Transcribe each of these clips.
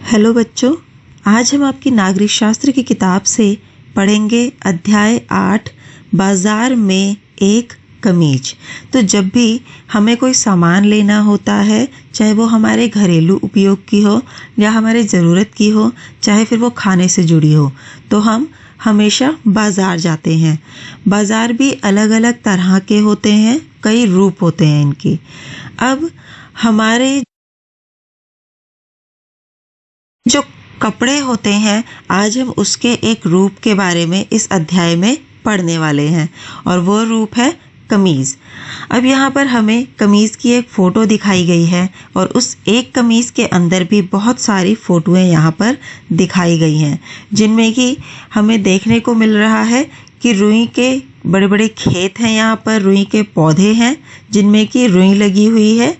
Hello बच्चों, आज हम आपकी नागरिक शास्त्र की किताब से पढ़ेंगे अध्याय 8 बाजार में एक कमीज। तो जब भी हमें कोई सामान लेना होता है, चाहे वो हमारे घरेलू उपयोग की हो या हमारे ज़रूरत की हो, चाहे फिर वो खाने से जुड़ी हो, तो हम हमेशा बाज़ार जाते हैं। बाज़ार भी अलग अलग तरह के होते हैं, कई रूप होते हैं इनके। अब हमारे जो कपड़े होते हैं, आज हम उसके एक रूप के बारे में इस अध्याय में पढ़ने वाले हैं और वो रूप है कमीज। अब यहाँ पर हमें कमीज की एक फ़ोटो दिखाई गई है और उस एक कमीज के अंदर भी बहुत सारी फ़ोटोएं यहाँ पर दिखाई गई हैं, जिनमें कि हमें देखने को मिल रहा है कि रुई के बड़े बड़े खेत हैं। यहाँ पर रुई के पौधे हैं जिनमें कि रुई लगी हुई है।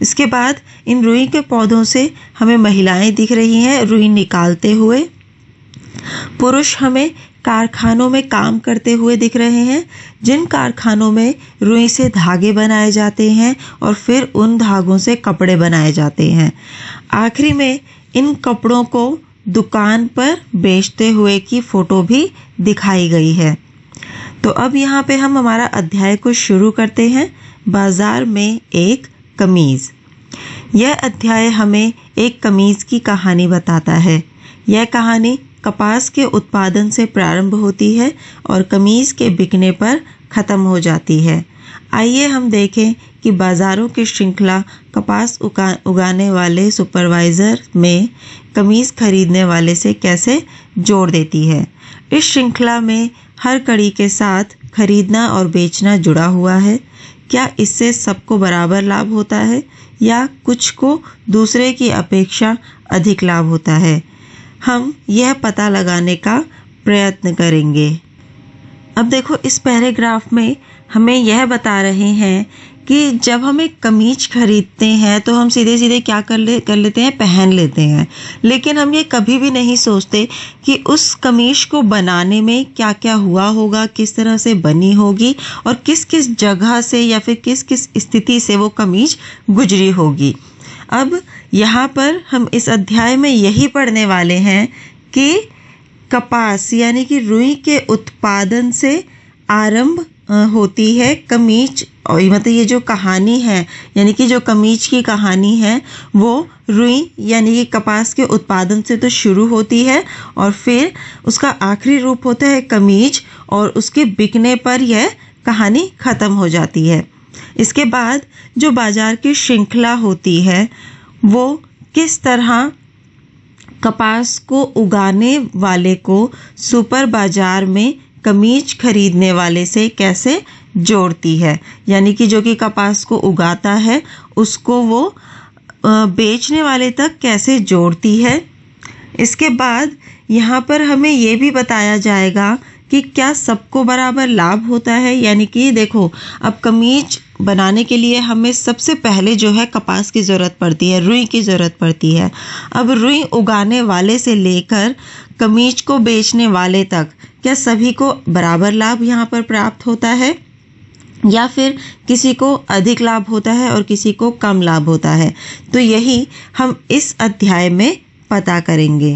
इसके बाद इन रुई के पौधों से हमें महिलाएं दिख रही हैं रुई निकालते हुए। पुरुष हमें कारखानों में काम करते हुए दिख रहे हैं, जिन कारखानों में रुई से धागे बनाए जाते हैं और फिर उन धागों से कपड़े बनाए जाते हैं। आखिरी में इन कपड़ों को दुकान पर बेचते हुए की फ़ोटो भी दिखाई गई है। तो अब यहाँ पे हम हमारा अध्याय को शुरू करते हैं। बाजार में एक कमीज। यह अध्याय हमें एक कमीज की कहानी बताता है। यह कहानी कपास के उत्पादन से प्रारंभ होती है और कमीज के बिकने पर ख़त्म हो जाती है। आइए हम देखें कि बाज़ारों की श्रृंखला कपास उगाने वाले सुपरवाइज़र में कमीज खरीदने वाले से कैसे जोड़ देती है। इस श्रृंखला में हर कड़ी के साथ खरीदना और बेचना जुड़ा हुआ है। क्या इससे सबको बराबर लाभ होता है या कुछ को दूसरे की अपेक्षा अधिक लाभ होता है? हम यह पता लगाने का प्रयत्न करेंगे। अब देखो, इस पैराग्राफ में हमें यह बता रहे हैं कि जब हम एक कमीज खरीदते हैं तो हम सीधे सीधे क्या कर लेते हैं, पहन लेते हैं। लेकिन हम ये कभी भी नहीं सोचते कि उस कमीज को बनाने में क्या क्या हुआ होगा, किस तरह से बनी होगी और किस किस जगह से या फिर किस किस स्थिति से वो कमीज गुजरी होगी। अब यहाँ पर हम इस अध्याय में यही पढ़ने वाले हैं कि कपास यानी कि रुई के उत्पादन से आरंभ होती है कमीज। और मतलब ये जो कहानी है, यानी कि जो कमीज की कहानी है, वो रुई यानी कि कपास के उत्पादन से तो शुरू होती है और फिर उसका आखिरी रूप होता है कमीज और उसके बिकने पर यह कहानी ख़त्म हो जाती है। इसके बाद जो बाजार की श्रृंखला होती है, वो किस तरह कपास को उगाने वाले को सुपर बाजार में कमीज खरीदने वाले से कैसे जोड़ती है, यानी कि जो कि कपास को उगाता है उसको वो बेचने वाले तक कैसे जोड़ती है। इसके बाद यहाँ पर हमें ये भी बताया जाएगा कि क्या सबको बराबर लाभ होता है। यानी कि देखो, अब कमीज बनाने के लिए हमें सबसे पहले जो है कपास की ज़रूरत पड़ती है, रुई की ज़रूरत पड़ती है। अब रुई उगाने वाले से लेकर कमीज को बेचने वाले तक क्या सभी को बराबर लाभ यहाँ पर प्राप्त होता है या फिर किसी को अधिक लाभ होता है और किसी को कम लाभ होता है? तो यही हम इस अध्याय में पता करेंगे।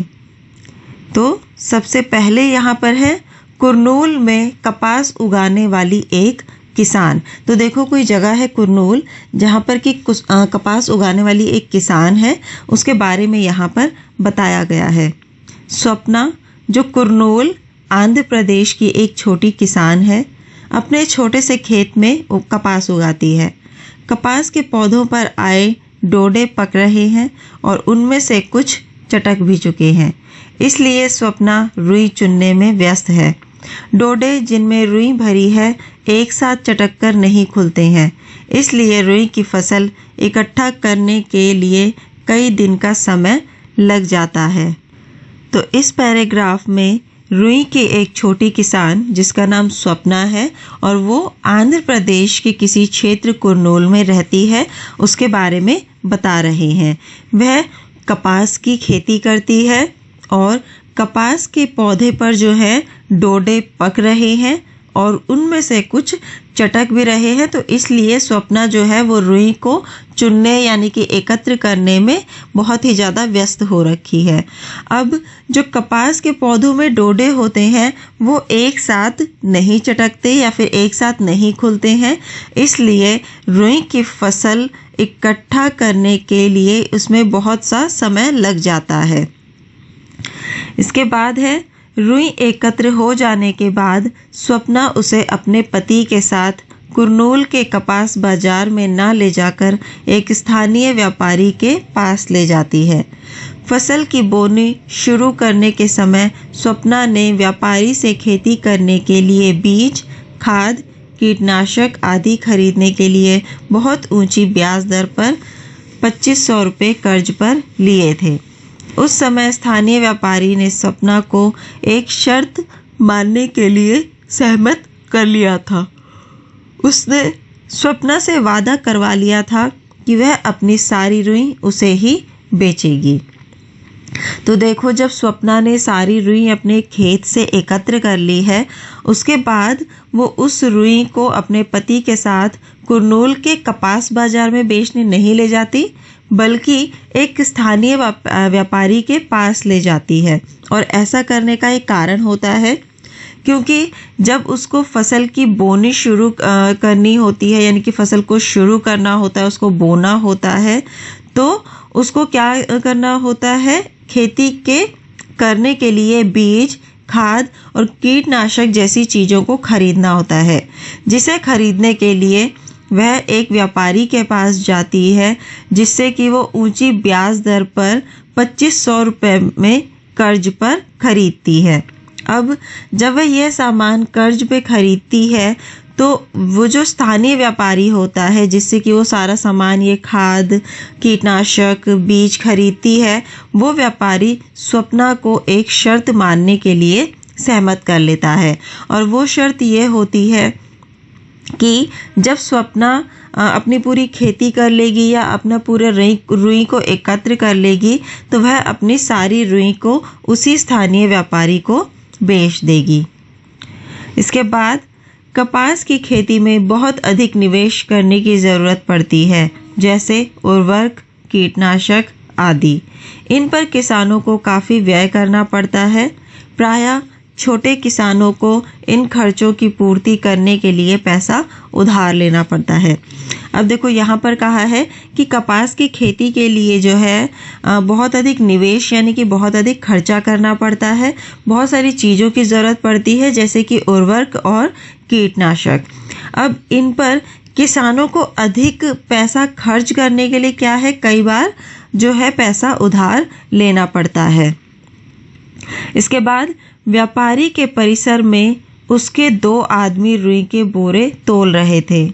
तो सबसे पहले यहाँ पर है कुरनूल में कपास उगाने वाली एक किसान। तो देखो, कोई जगह है कुरनूल जहाँ पर कि कपास उगाने वाली एक किसान है, उसके बारे में यहाँ पर बताया गया है। स्वप्ना, जो कुरनूल आंध्र प्रदेश की एक छोटी किसान है, अपने छोटे से खेत में कपास उगाती है। कपास के पौधों पर आए डोडे पक रहे हैं और उनमें से कुछ चटक भी चुके हैं, इसलिए स्वप्ना रुई चुनने में व्यस्त है। डोडे जिनमें रुई भरी है एक साथ चटक कर नहीं खुलते हैं, इसलिए रुई की फसल इकट्ठा करने के लिए कई दिन का समय लग जाता है। तो इस पैराग्राफ में रुई के एक छोटी किसान जिसका नाम स्वप्ना है और वो आंध्र प्रदेश के किसी क्षेत्र कुरनूल में रहती है, उसके बारे में बता रहे हैं। वह कपास की खेती करती है और कपास के पौधे पर जो है डोडे पक रहे हैं और उनमें से कुछ चटक भी रहे हैं, तो इसलिए स्वप्ना जो है वो रुई को चुनने यानी कि एकत्र करने में बहुत ही ज़्यादा व्यस्त हो रखी है। अब जो कपास के पौधों में डोडे होते हैं वो एक साथ नहीं चटकते या फिर एक साथ नहीं खुलते हैं, इसलिए रुई की फसल इकट्ठा करने के लिए उसमें बहुत सा समय लग जाता है। इसके बाद है रुई एकत्र हो जाने के बाद स्वप्ना उसे अपने पति के साथ कुरनूल के कपास बाजार में न ले जाकर एक स्थानीय व्यापारी के पास ले जाती है। फसल की बोनी शुरू करने के समय स्वप्ना ने व्यापारी से खेती करने के लिए बीज, खाद, कीटनाशक आदि खरीदने के लिए बहुत ऊंची ब्याज दर पर 2500 रुपये कर्ज पर लिए थे। उस समय स्थानीय व्यापारी ने स्वप्ना को एक शर्त मानने के लिए सहमत कर लिया था। उसने स्वप्ना से वादा करवा लिया था कि वह अपनी सारी रुई उसे ही बेचेगी। तो देखो, जब स्वप्ना ने सारी रुई अपने खेत से एकत्र कर ली है, उसके बाद वो उस रुई को अपने पति के साथ कुरनूल के कपास बाजार में बेचने नहीं ले जाती, बल्कि एक स्थानीय व्यापारी के पास ले जाती है। और ऐसा करने का एक कारण होता है, क्योंकि जब उसको फसल की बोनी शुरू करनी होती है, यानी कि फसल को शुरू करना होता है, उसको बोना होता है, तो उसको क्या करना होता है, खेती के करने के लिए बीज, खाद और कीटनाशक जैसी चीज़ों को खरीदना होता है, जिसे खरीदने के लिए वह एक व्यापारी के पास जाती है, जिससे कि वो ऊंची ब्याज दर पर 2500 रुपये में कर्ज पर खरीदती है। अब जब वह यह सामान कर्ज पे खरीदती है, तो वो जो स्थानीय व्यापारी होता है, जिससे कि वो सारा सामान, ये खाद, कीटनाशक, बीज खरीदती है, वो व्यापारी स्वप्ना को एक शर्त मानने के लिए सहमत कर लेता है। और वो शर्त ये होती है कि जब स्वप्ना अपनी पूरी खेती कर लेगी या अपना पूरा रुई को एकत्र कर लेगी, तो वह अपनी सारी रुई को उसी स्थानीय व्यापारी को बेच देगी। इसके बाद कपास की खेती में बहुत अधिक निवेश करने की ज़रूरत पड़ती है, जैसे उर्वरक, कीटनाशक आदि। इन पर किसानों को काफ़ी व्यय करना पड़ता है। प्रायः छोटे किसानों को इन खर्चों की पूर्ति करने के लिए पैसा उधार लेना पड़ता है। अब देखो, यहाँ पर कहा है कि कपास की खेती के लिए जो है बहुत अधिक निवेश यानी कि बहुत अधिक खर्चा करना पड़ता है। बहुत सारी चीज़ों की ज़रूरत पड़ती है, जैसे कि उर्वरक और कीटनाशक। अब इन पर किसानों को अधिक पैसा खर्च करने के लिए क्या है, कई बार जो है पैसा उधार लेना पड़ता है। इसके बाद व्यापारी के परिसर में उसके 2 आदमी रुई के बोरे तोल रहे थे।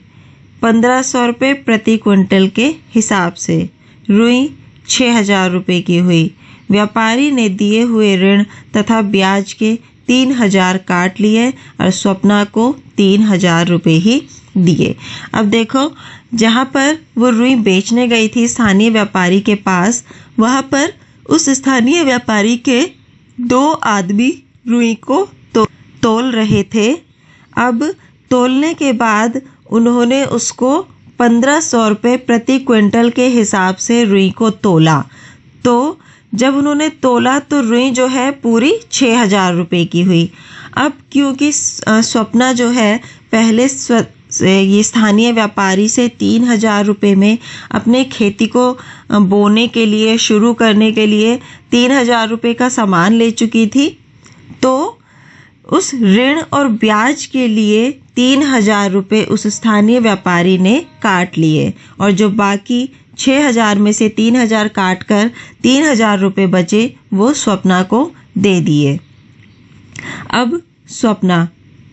1500 रुपये प्रति क्विंटल के हिसाब से रुई 6000 रुपये की हुई। व्यापारी ने दिए हुए ऋण तथा ब्याज के 3000 काट लिए और स्वप्ना को 3000 रुपये ही दिए। अब देखो, जहाँ पर वो रुई बेचने गई थी स्थानीय व्यापारी के पास, वहाँ पर उस स्थानीय व्यापारी के 2 आदमी रुई को तोल रहे थे। अब तोलने के बाद उन्होंने उसको 1500 रुपये प्रति क्विंटल के हिसाब से रुई को तोला। तो जब उन्होंने तोला तो रुई जो है पूरी 6000 रुपये की हुई। अब क्योंकि स्वप्ना जो है पहले ये स्थानीय व्यापारी से 3000 रुपये में अपने खेती को बोने के लिए, शुरू करने के लिए 3000 रुपये का सामान ले चुकी थी, तो उस ऋण और ब्याज के लिए 3000 रुपये उस स्थानीय व्यापारी ने काट लिए और जो बाकी 6000 में से 3000 काट कर 3000 रुपये बचे वो स्वप्ना को दे दिए। अब स्वप्ना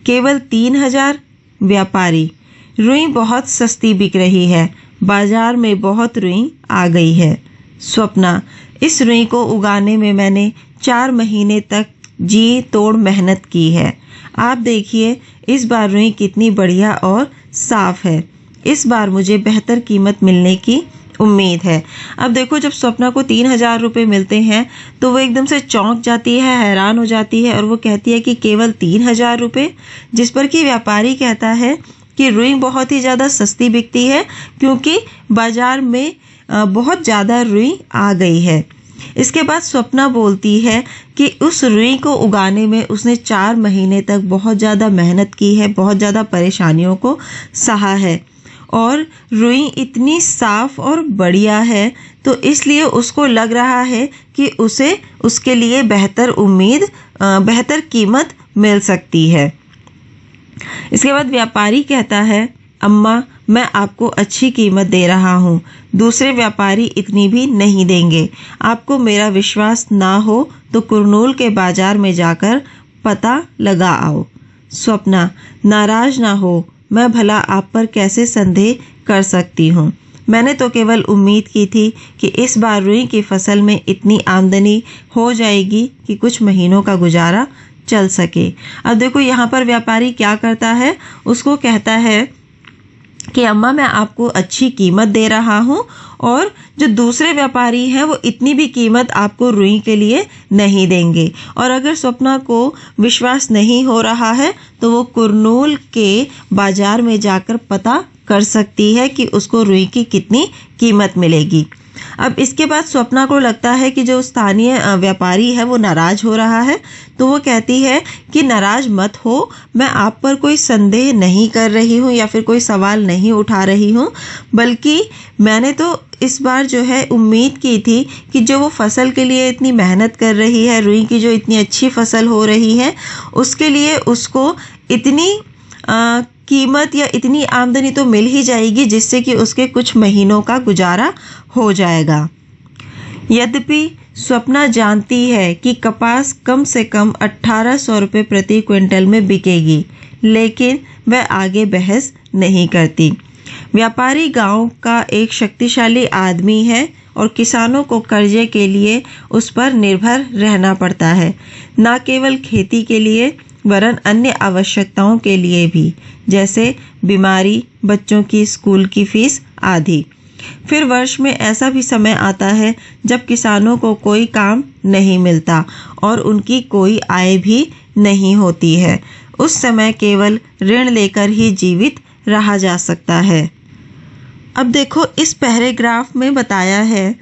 केवल 3000, व्यापारी रुई बहुत सस्ती बिक रही है, बाजार में बहुत रुई आ गई है। स्वप्ना, इस रुई को उगाने में मैंने 4 महीने तक जी तोड़ मेहनत की है। आप देखिए इस बार रुई कितनी बढ़िया और साफ है। इस बार मुझे बेहतर कीमत मिलने की उम्मीद है। अब देखो जब स्वप्ना को 3,000 रुपये मिलते हैं तो वो एकदम से चौंक जाती है, हैरान हो जाती है और वो कहती है कि केवल 3,000 रुपये। जिस पर कि व्यापारी कहता है कि रुई बहुत ही ज़्यादा सस्ती बिकती है क्योंकि बाजार में बहुत ज़्यादा रुई आ गई है। इसके बाद स्वप्ना बोलती है कि उस रुई को उगाने में उसने 4 महीने तक बहुत ज़्यादा मेहनत की है, बहुत ज़्यादा परेशानियों को सहा है और रुई इतनी साफ और बढ़िया है तो इसलिए उसको लग रहा है कि उसे उसके लिए बेहतर कीमत मिल सकती है। इसके बाद व्यापारी कहता है, अम्मा मैं आपको अच्छी कीमत दे रहा हूँ, दूसरे व्यापारी इतनी भी नहीं देंगे। आपको मेरा विश्वास ना हो तो कुरनूल के बाजार में जाकर पता लगा आओ। स्वप्ना, नाराज ना हो, मैं भला आप पर कैसे संदेह कर सकती हूँ। मैंने तो केवल उम्मीद की थी कि इस बार रुई की फसल में इतनी आमदनी हो जाएगी कि कुछ महीनों का गुजारा चल सके। अब देखो यहाँ पर व्यापारी क्या करता है, उसको कहता है कि अम्मा मैं आपको अच्छी कीमत दे रहा हूँ और जो दूसरे व्यापारी हैं वो इतनी भी कीमत आपको रुई के लिए नहीं देंगे। और अगर स्वप्ना को विश्वास नहीं हो रहा है तो वो कुरनूल के बाजार में जाकर पता कर सकती है कि उसको रुई की कितनी कीमत मिलेगी। अब इसके बाद स्वप्ना को लगता है कि जो स्थानीय व्यापारी है वो नाराज हो रहा है, तो वो कहती है कि नाराज मत हो, मैं आप पर कोई संदेह नहीं कर रही हूँ या फिर कोई सवाल नहीं उठा रही हूँ, बल्कि मैंने तो इस बार जो है उम्मीद की थी कि जो वो फसल के लिए इतनी मेहनत कर रही है, रुई की जो इतनी अच्छी फसल हो रही है, उसके लिए उसको इतनी कीमत या इतनी आमदनी तो मिल ही जाएगी जिससे कि उसके कुछ महीनों का गुजारा हो जाएगा। यद्यपि स्वप्ना जानती है कि कपास कम से कम 1800 रुपये प्रति क्विंटल में बिकेगी, लेकिन वह आगे बहस नहीं करती। व्यापारी गांव का एक शक्तिशाली आदमी है और किसानों को कर्जे के लिए उस पर निर्भर रहना पड़ता है, न केवल खेती के लिए वरन अन्य आवश्यकताओं के लिए भी, जैसे बीमारी, बच्चों की स्कूल की फीस आदि। फिर वर्ष में ऐसा भी समय आता है जब किसानों को कोई काम नहीं मिलता और उनकी कोई आय भी नहीं होती है। उस समय केवल ऋण लेकर ही जीवित रहा जा सकता है। अब देखो इस पैराग्राफ में बताया है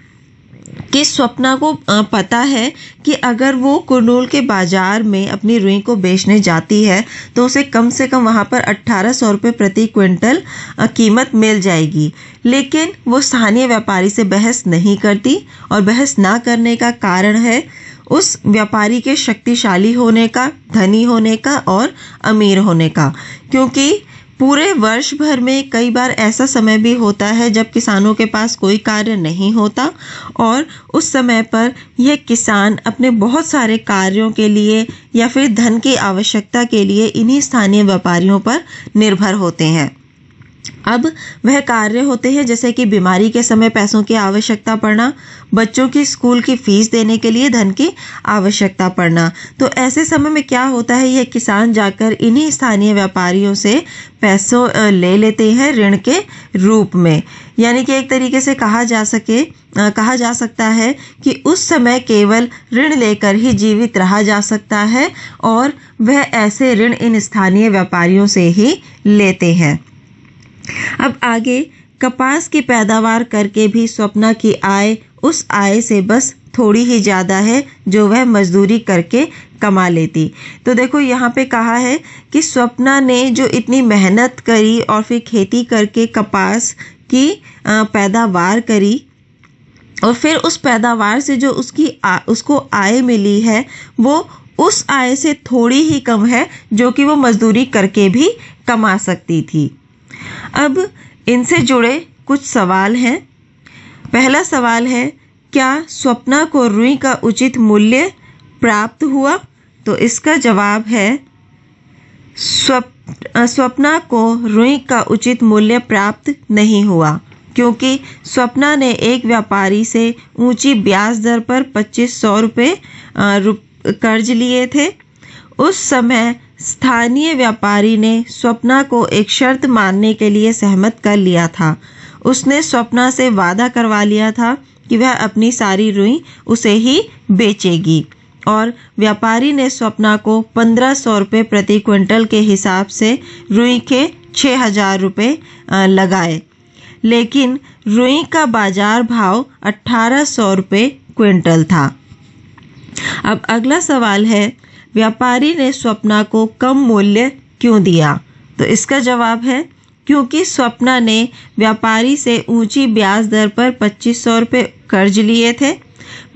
कि स्वप्ना को पता है कि अगर वो कुरनूल के बाजार में अपनी रुई को बेचने जाती है तो उसे कम से कम वहाँ पर 1800 रुपये प्रति क्विंटल कीमत मिल जाएगी, लेकिन वो स्थानीय व्यापारी से बहस नहीं करती और बहस ना करने का कारण है उस व्यापारी के शक्तिशाली होने का, धनी होने का और अमीर होने का। क्योंकि पूरे वर्ष भर में कई बार ऐसा समय भी होता है जब किसानों के पास कोई कार्य नहीं होता और उस समय पर यह किसान अपने बहुत सारे कार्यों के लिए या फिर धन की आवश्यकता के लिए इन्हीं स्थानीय व्यापारियों पर निर्भर होते हैं। अब वह कार्य होते हैं जैसे कि बीमारी के समय पैसों की आवश्यकता पड़ना, बच्चों की स्कूल की फीस देने के लिए धन की आवश्यकता पड़ना। तो ऐसे समय में क्या होता है, यह किसान जाकर इन्हीं स्थानीय व्यापारियों से पैसों ले लेते हैं ऋण के रूप में। यानी कि एक तरीके से कहा जा सकता है कि उस समय केवल ऋण लेकर ही जीवित रहा जा सकता है और वह ऐसे ऋण इन स्थानीय व्यापारियों से ही लेते हैं। अब आगे, कपास की पैदावार करके भी स्वप्ना की आय उस आय से बस थोड़ी ही ज़्यादा है जो वह मजदूरी करके कमा लेती। तो देखो यहाँ पे कहा है कि स्वप्ना ने जो इतनी मेहनत करी और फिर खेती करके कपास की पैदावार करी और फिर उस पैदावार से जो उसको आय मिली है वो उस आय से थोड़ी ही कम है जो कि वो मजदूरी करके भी कमा सकती थी। अब इनसे जुड़े कुछ सवाल हैं। पहला सवाल है, क्या स्वप्ना को रुई का उचित मूल्य प्राप्त हुआ? तो इसका जवाब है स्वप्ना को रुई का उचित मूल्य प्राप्त नहीं हुआ, क्योंकि स्वप्ना ने एक व्यापारी से ऊंची ब्याज दर पर 2500 रुपये कर्ज लिए थे। उस समय स्थानीय व्यापारी ने स्वप्ना को एक शर्त मानने के लिए सहमत कर लिया था। उसने स्वप्ना से वादा करवा लिया था कि वह अपनी सारी रुई उसे ही बेचेगी और व्यापारी ने स्वप्ना को 1500 रुपये प्रति क्विंटल के हिसाब से रुई के 6000 रुपये लगाए, लेकिन रुई का बाजार भाव 1800 रुपये क्विंटल था। अब अगला सवाल है, व्यापारी ने स्वप्ना को कम मूल्य क्यों दिया? तो इसका जवाब है क्योंकि स्वप्ना ने व्यापारी से ऊंची ब्याज दर पर 2500 रुपये कर्ज लिए थे।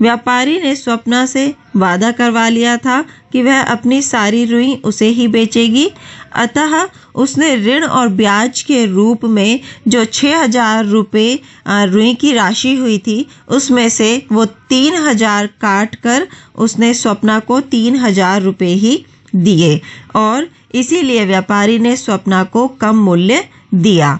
व्यापारी ने स्वप्ना से वादा करवा लिया था कि वह अपनी सारी रुई उसे ही बेचेगी, अतः उसने ऋण और ब्याज के रूप में जो 6000 रुपये रुई की राशि हुई थी उसमें से वो 3000 काट कर उसने स्वप्ना को 3000 रुपये ही दिए और इसीलिए व्यापारी ने स्वप्ना को कम मूल्य दिया।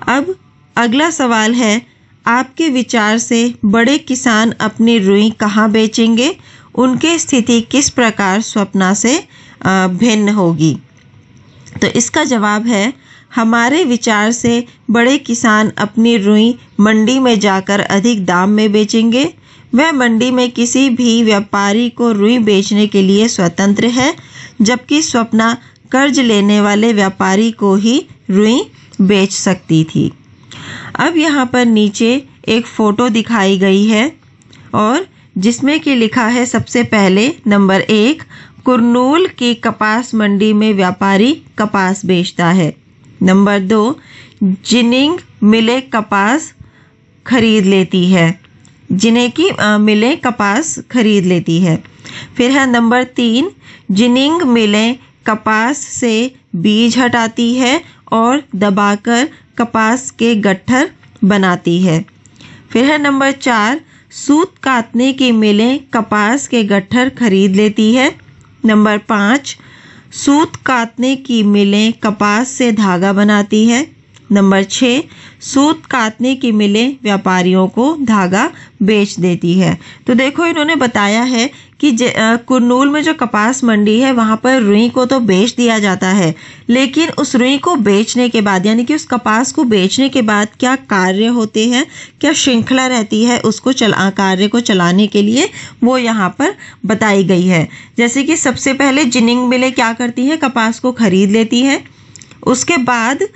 अब अगला सवाल है, आपके विचार से बड़े किसान अपनी रुई कहाँ बेचेंगे? उनकी स्थिति किस प्रकार स्वप्ना से भिन्न होगी? तो इसका जवाब है, हमारे विचार से बड़े किसान अपनी रुई मंडी में जाकर अधिक दाम में बेचेंगे। वह मंडी में किसी भी व्यापारी को रुई बेचने के लिए स्वतंत्र है, जबकि स्वप्ना कर्ज लेने वाले व्यापारी को ही रुई बेच सकती थी। अब यहाँ पर नीचे एक फ़ोटो दिखाई गई है और जिसमें कि लिखा है सबसे पहले नंबर 1, कुरनूल की कपास मंडी में व्यापारी कपास बेचता है। नंबर 2, जिनिंग मिलें कपास खरीद लेती है, जिन्हें की मिलें कपास खरीद लेती है। फिर है नंबर 3, जिनिंग मिलें कपास से बीज हटाती है और दबाकर कपास के गट्ठर बनाती है। फिर है नंबर 4, सूत काटने की मिलें कपास के गट्ठर खरीद लेती है। नंबर 5, सूत काटने की मिलें कपास से धागा बनाती है। नंबर 6, सूत काटने की मिलें व्यापारियों को धागा बेच देती है। तो देखो इन्होंने बताया है कि कुरनूल में जो कपास मंडी है वहाँ पर रुई को तो बेच दिया जाता है, लेकिन उस रुई को बेचने के बाद यानी कि उस कपास को बेचने के बाद क्या कार्य होते हैं, क्या श्रृंखला रहती है उसको कार्य को चलाने के लिए, वो यहाँ पर बताई गई है। जैसे कि सबसे पहले जिनिंग मिलें क्या करती हैं, कपास को खरीद लेती हैं। उसके बाद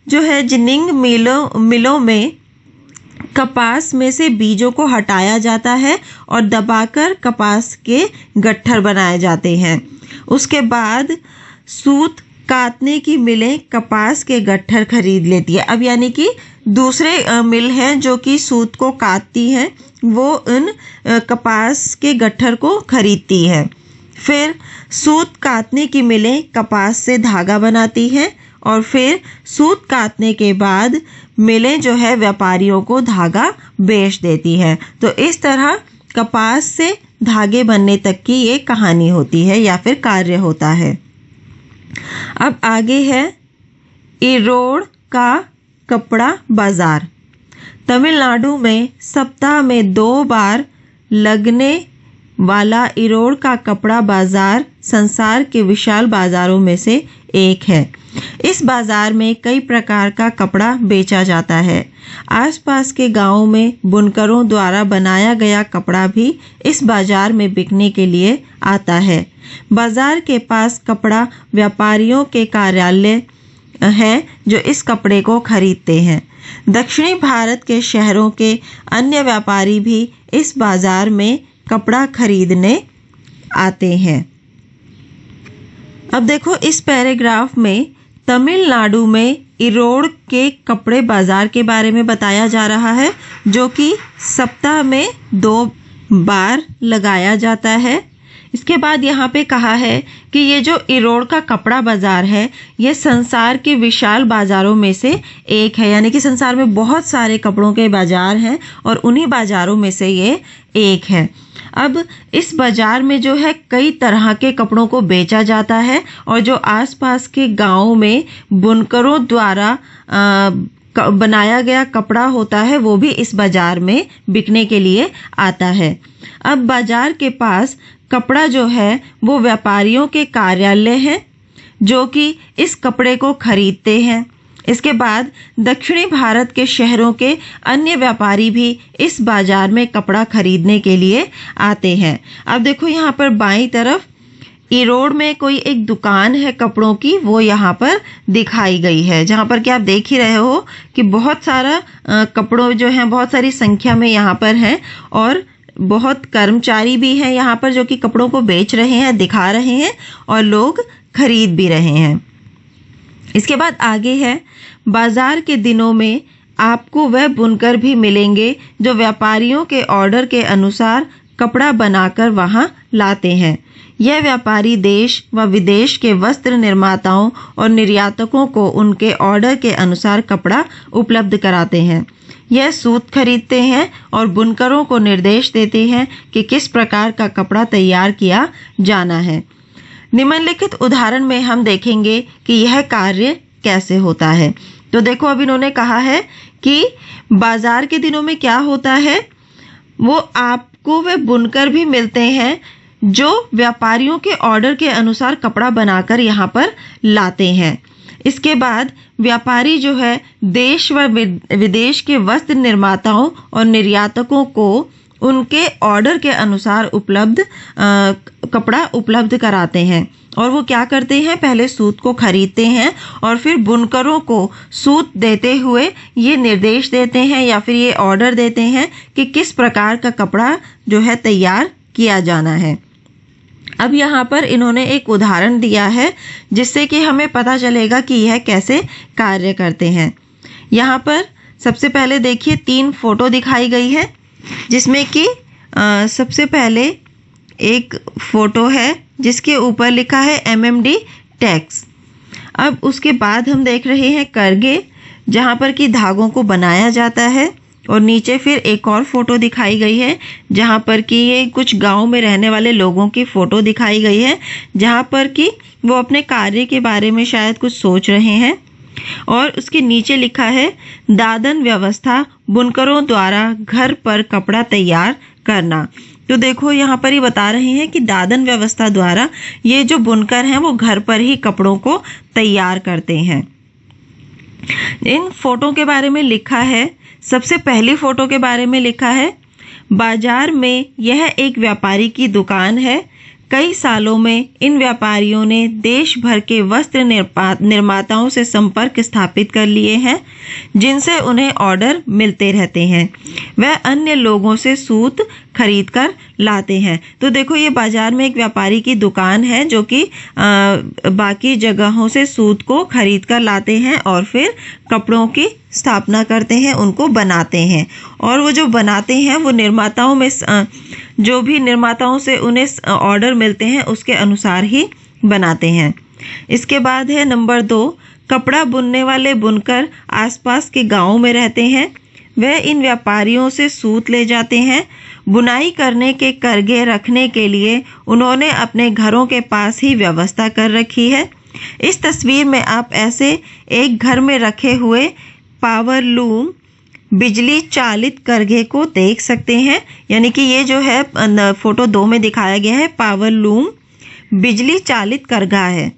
जो है जिनिंग मिलों में कपास में से बीजों को हटाया जाता है और दबाकर कपास के गट्ठर बनाए जाते हैं। उसके बाद सूत काटने की मिलें कपास के गट्ठर खरीद लेती है। अब यानी कि दूसरे मिल हैं जो कि सूत को काटती हैं, वो उन कपास के गट्ठर को खरीदती है। फिर सूत काटने की मिलें कपास से धागा बनाती हैं और फिर सूत काटने के बाद मिलें जो है व्यापारियों को धागा बेच देती है। तो इस तरह कपास से धागे बनने तक की ये कहानी होती है या फिर कार्य होता है। अब आगे है इरोड़ का कपड़ा बाजार। तमिलनाडु में सप्ताह में 2 बार लगने वाला इरोड़ का कपड़ा बाजार संसार के विशाल बाजारों में से एक है। इस बाजार में कई प्रकार का कपड़ा बेचा जाता है। आसपास के गांवों में बुनकरों द्वारा बनाया गया कपड़ा भी इस बाजार में बिकने के लिए आता है। बाजार के पास कपड़ा व्यापारियों के कार्यालय हैं जो इस कपड़े को खरीदते हैं। दक्षिणी भारत के शहरों के अन्य व्यापारी भी इस बाजार में कपड़ा खरीदने आते हैं। अब देखो इस पैराग्राफ में तमिलनाडु में इरोड़ के कपड़े बाजार के बारे में बताया जा रहा है, जो कि सप्ताह में 2 बार लगाया जाता है। इसके बाद यहाँ पे कहा है कि ये जो इरोड़ का कपड़ा बाजार है ये संसार के विशाल बाजारों में से एक है, यानी कि संसार में बहुत सारे कपड़ों के बाजार हैं और उन्हीं बाजारों में से ये एक है। अब इस बाजार में जो है कई तरह के कपड़ों को बेचा जाता है और जो आसपास के गांवों में बुनकरों द्वारा बनाया गया कपड़ा होता है वो भी इस बाजार में बिकने के लिए आता है। अब बाजार के पास कपड़ा जो है वो व्यापारियों के कार्यालय हैं जो कि इस कपड़े को खरीदते हैं। इसके बाद दक्षिणी भारत के शहरों के अन्य व्यापारी भी इस बाजार में कपड़ा खरीदने के लिए आते हैं। अब देखो यहाँ पर बाईं तरफ ईरोड में कोई एक दुकान है कपड़ों की, वो यहाँ पर दिखाई गई है, जहाँ पर कि आप देख ही रहे हो कि बहुत सारा कपड़ों जो है बहुत सारी संख्या में यहाँ पर है और बहुत कर्मचारी भी हैं यहाँ पर जो कि कपड़ों को बेच रहे हैं, दिखा रहे हैं और लोग खरीद भी रहे हैं। इसके बाद आगे है, बाजार के दिनों में आपको वह बुनकर भी मिलेंगे जो व्यापारियों के ऑर्डर के अनुसार कपड़ा बनाकर वहां लाते हैं। यह व्यापारी देश व विदेश के वस्त्र निर्माताओं और निर्यातकों को उनके ऑर्डर के अनुसार कपड़ा उपलब्ध कराते हैं। यह सूत खरीदते हैं और बुनकरों को निर्देश देते हैं कि किस प्रकार का कपड़ा तैयार किया जाना है। निम्नलिखित उदाहरण में हम देखेंगे कि यह कार्य कैसे होता है। तो देखो, अब इन्होंने कहा है कि बाजार के दिनों में क्या होता है, वो आपको वे बुनकर भी मिलते हैं जो व्यापारियों के ऑर्डर के अनुसार कपड़ा बनाकर यहाँ पर लाते हैं। इसके बाद व्यापारी जो है देश व विदेश के वस्त्र निर्माताओं और निर्यातकों को उनके ऑर्डर के अनुसार कपड़ा उपलब्ध कराते हैं। और वो क्या करते हैं, पहले सूत को खरीदते हैं और फिर बुनकरों को सूत देते हुए ये निर्देश देते हैं या फिर ये ऑर्डर देते हैं कि किस प्रकार का कपड़ा जो है तैयार किया जाना है। अब यहाँ पर इन्होंने एक उदाहरण दिया है जिससे कि हमें पता चलेगा कि यह कैसे कार्य करते हैं। यहाँ पर सबसे पहले देखिए 3 फोटो दिखाई गई है, जिसमें कि सबसे पहले एक फोटो है जिसके ऊपर लिखा है MMD टैक्स। अब उसके बाद हम देख रहे हैं करगे, जहाँ पर कि धागों को बनाया जाता है। और नीचे फिर एक और फोटो दिखाई गई है जहाँ पर कि ये कुछ गांव में रहने वाले लोगों की फोटो दिखाई गई है, जहाँ पर कि वो अपने कार्य के बारे में शायद कुछ सोच रहे हैं। और उसके नीचे लिखा है दादन व्यवस्था, बुनकरों द्वारा घर पर कपड़ा तैयार करना। तो देखो यहाँ पर ही बता रहे हैं कि दादन व्यवस्था द्वारा ये जो बुनकर हैं वो घर पर ही कपड़ों को तैयार करते हैं। इन फोटो के बारे में लिखा है, सबसे पहली फोटो के बारे में लिखा है, बाजार में यह एक व्यापारी की दुकान है। कई सालों में इन व्यापारियों ने देश भर के वस्त्र निर्माताओं से संपर्क स्थापित कर लिए हैं, जिनसे उन्हें ऑर्डर मिलते रहते हैं। वह अन्य लोगों से सूत खरीद कर लाते हैं। तो देखो, ये बाजार में एक व्यापारी की दुकान है जो कि बाकी जगहों से सूत को खरीद कर लाते हैं और फिर कपड़ों की स्थापना करते हैं, उनको बनाते हैं। और वो जो बनाते हैं वो निर्माताओं में जो भी निर्माताओं से उन्हें ऑर्डर मिलते हैं उसके अनुसार ही बनाते हैं। इसके बाद है नंबर 2, कपड़ा बुनने वाले बुनकर आसपास के गांवों में रहते हैं। वह इन व्यापारियों से सूत ले जाते हैं। बुनाई करने के करगे रखने के लिए उन्होंने अपने घरों के पास ही व्यवस्था कर रखी है। इस तस्वीर में आप ऐसे एक घर में रखे हुए पावर लूम बिजली चालित करघे को देख सकते हैं। यानी कि ये जो है फोटो 2 में दिखाया गया है, पावर लूम बिजली चालित करघा है।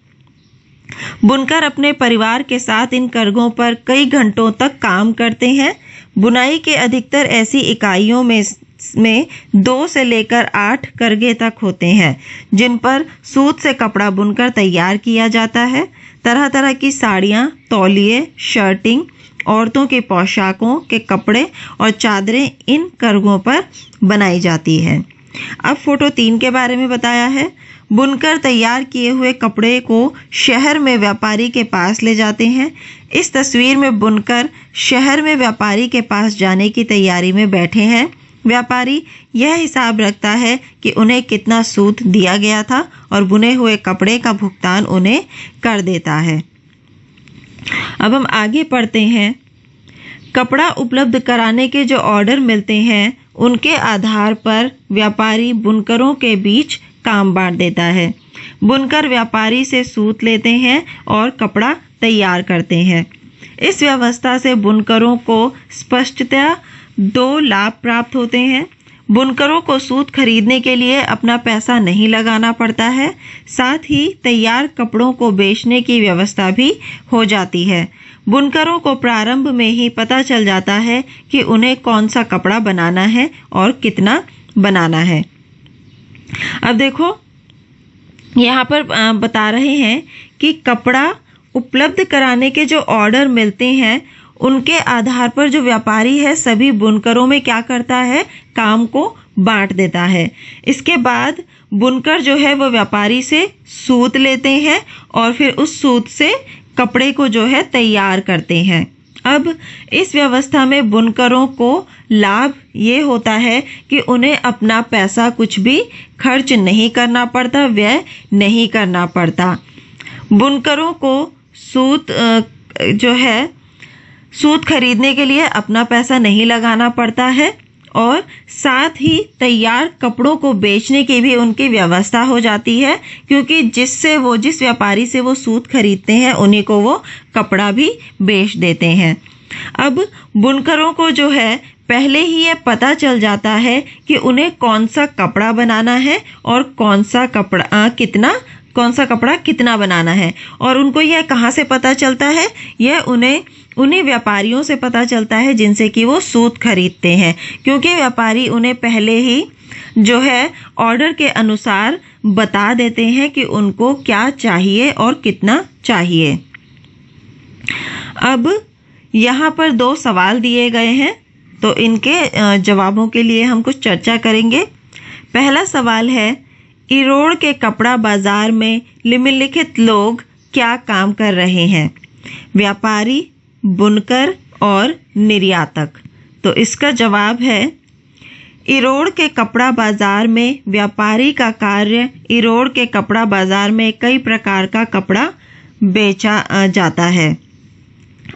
बुनकर अपने परिवार के साथ इन करघों पर कई घंटों तक काम करते हैं। बुनाई के अधिकतर ऐसी इकाइयों में 2 से लेकर 8 करघे तक होते हैं, जिन पर सूत से कपड़ा बुनकर तैयार किया जाता है। तरह तरह की साड़ियाँ, तौलिए, शर्टिंग, औरतों के पोशाकों के कपड़े और चादरें इन करघों पर बनाई जाती है। अब फोटो 3 के बारे में बताया है। बुनकर तैयार किए हुए कपड़े को शहर में व्यापारी के पास ले जाते हैं। इस तस्वीर में बुनकर शहर में व्यापारी के पास जाने की तैयारी में बैठे हैं। व्यापारी यह हिसाब रखता है कि उन्हें कितना सूत दिया गया था और बुने हुए कपड़े का भुगतान उन्हें कर देता है। अब हम आगे पढ़ते हैं। कपड़ा उपलब्ध कराने के जो ऑर्डर मिलते हैं उनके आधार पर व्यापारी बुनकरों के बीच काम बांट देता है। बुनकर व्यापारी से सूत लेते हैं और कपड़ा तैयार करते हैं। इस व्यवस्था से बुनकरों को स्पष्टतया 2 लाभ प्राप्त होते हैं। बुनकरों को सूत खरीदने के लिए अपना पैसा नहीं लगाना पड़ता है, साथ ही तैयार कपड़ों को बेचने की व्यवस्था भी हो जाती है। बुनकरों को प्रारंभ में ही पता चल जाता है कि उन्हें कौन सा कपड़ा बनाना है और कितना बनाना है। अब देखो यहाँ पर बता रहे हैं कि कपड़ा उपलब्ध कराने के जो ऑर्डर मिलते हैं उनके आधार पर जो व्यापारी है सभी बुनकरों में क्या करता है, काम को बांट देता है। इसके बाद बुनकर जो है वो व्यापारी से सूत लेते हैं और फिर उस सूत से कपड़े को जो है तैयार करते हैं। अब इस व्यवस्था में बुनकरों को लाभ ये होता है कि उन्हें अपना पैसा कुछ भी खर्च नहीं करना पड़ता, व्यय नहीं करना पड़ता। बुनकरों को सूत खरीदने के लिए अपना पैसा नहीं लगाना पड़ता है और साथ ही तैयार कपड़ों को बेचने की भी उनकी व्यवस्था हो जाती है, क्योंकि जिस व्यापारी से वो सूत खरीदते हैं उन्हीं को वो कपड़ा भी बेच देते हैं। अब बुनकरों को जो है पहले ही ये पता चल जाता है कि उन्हें कौन सा कपड़ा बनाना है और कौन सा कपड़ा कितना बनाना है। और उनको यह कहाँ से पता चलता है, यह उन्हीं व्यापारियों से पता चलता है जिनसे कि वो सूत खरीदते हैं, क्योंकि व्यापारी उन्हें पहले ही जो है ऑर्डर के अनुसार बता देते हैं कि उनको क्या चाहिए और कितना चाहिए। अब यहाँ पर 2 सवाल दिए गए हैं, तो इनके जवाबों के लिए हम कुछ चर्चा करेंगे। पहला सवाल है, इरोड़ के कपड़ा बाजार में निम्नलिखित लोग क्या काम कर रहे हैं? व्यापारी, बुनकर और निर्यातक। तो इसका जवाब है, इरोड़ के कपड़ा बाजार में व्यापारी का कार्य इरोड़ के कपड़ा बाजार में कई प्रकार का कपड़ा बेचा जाता है।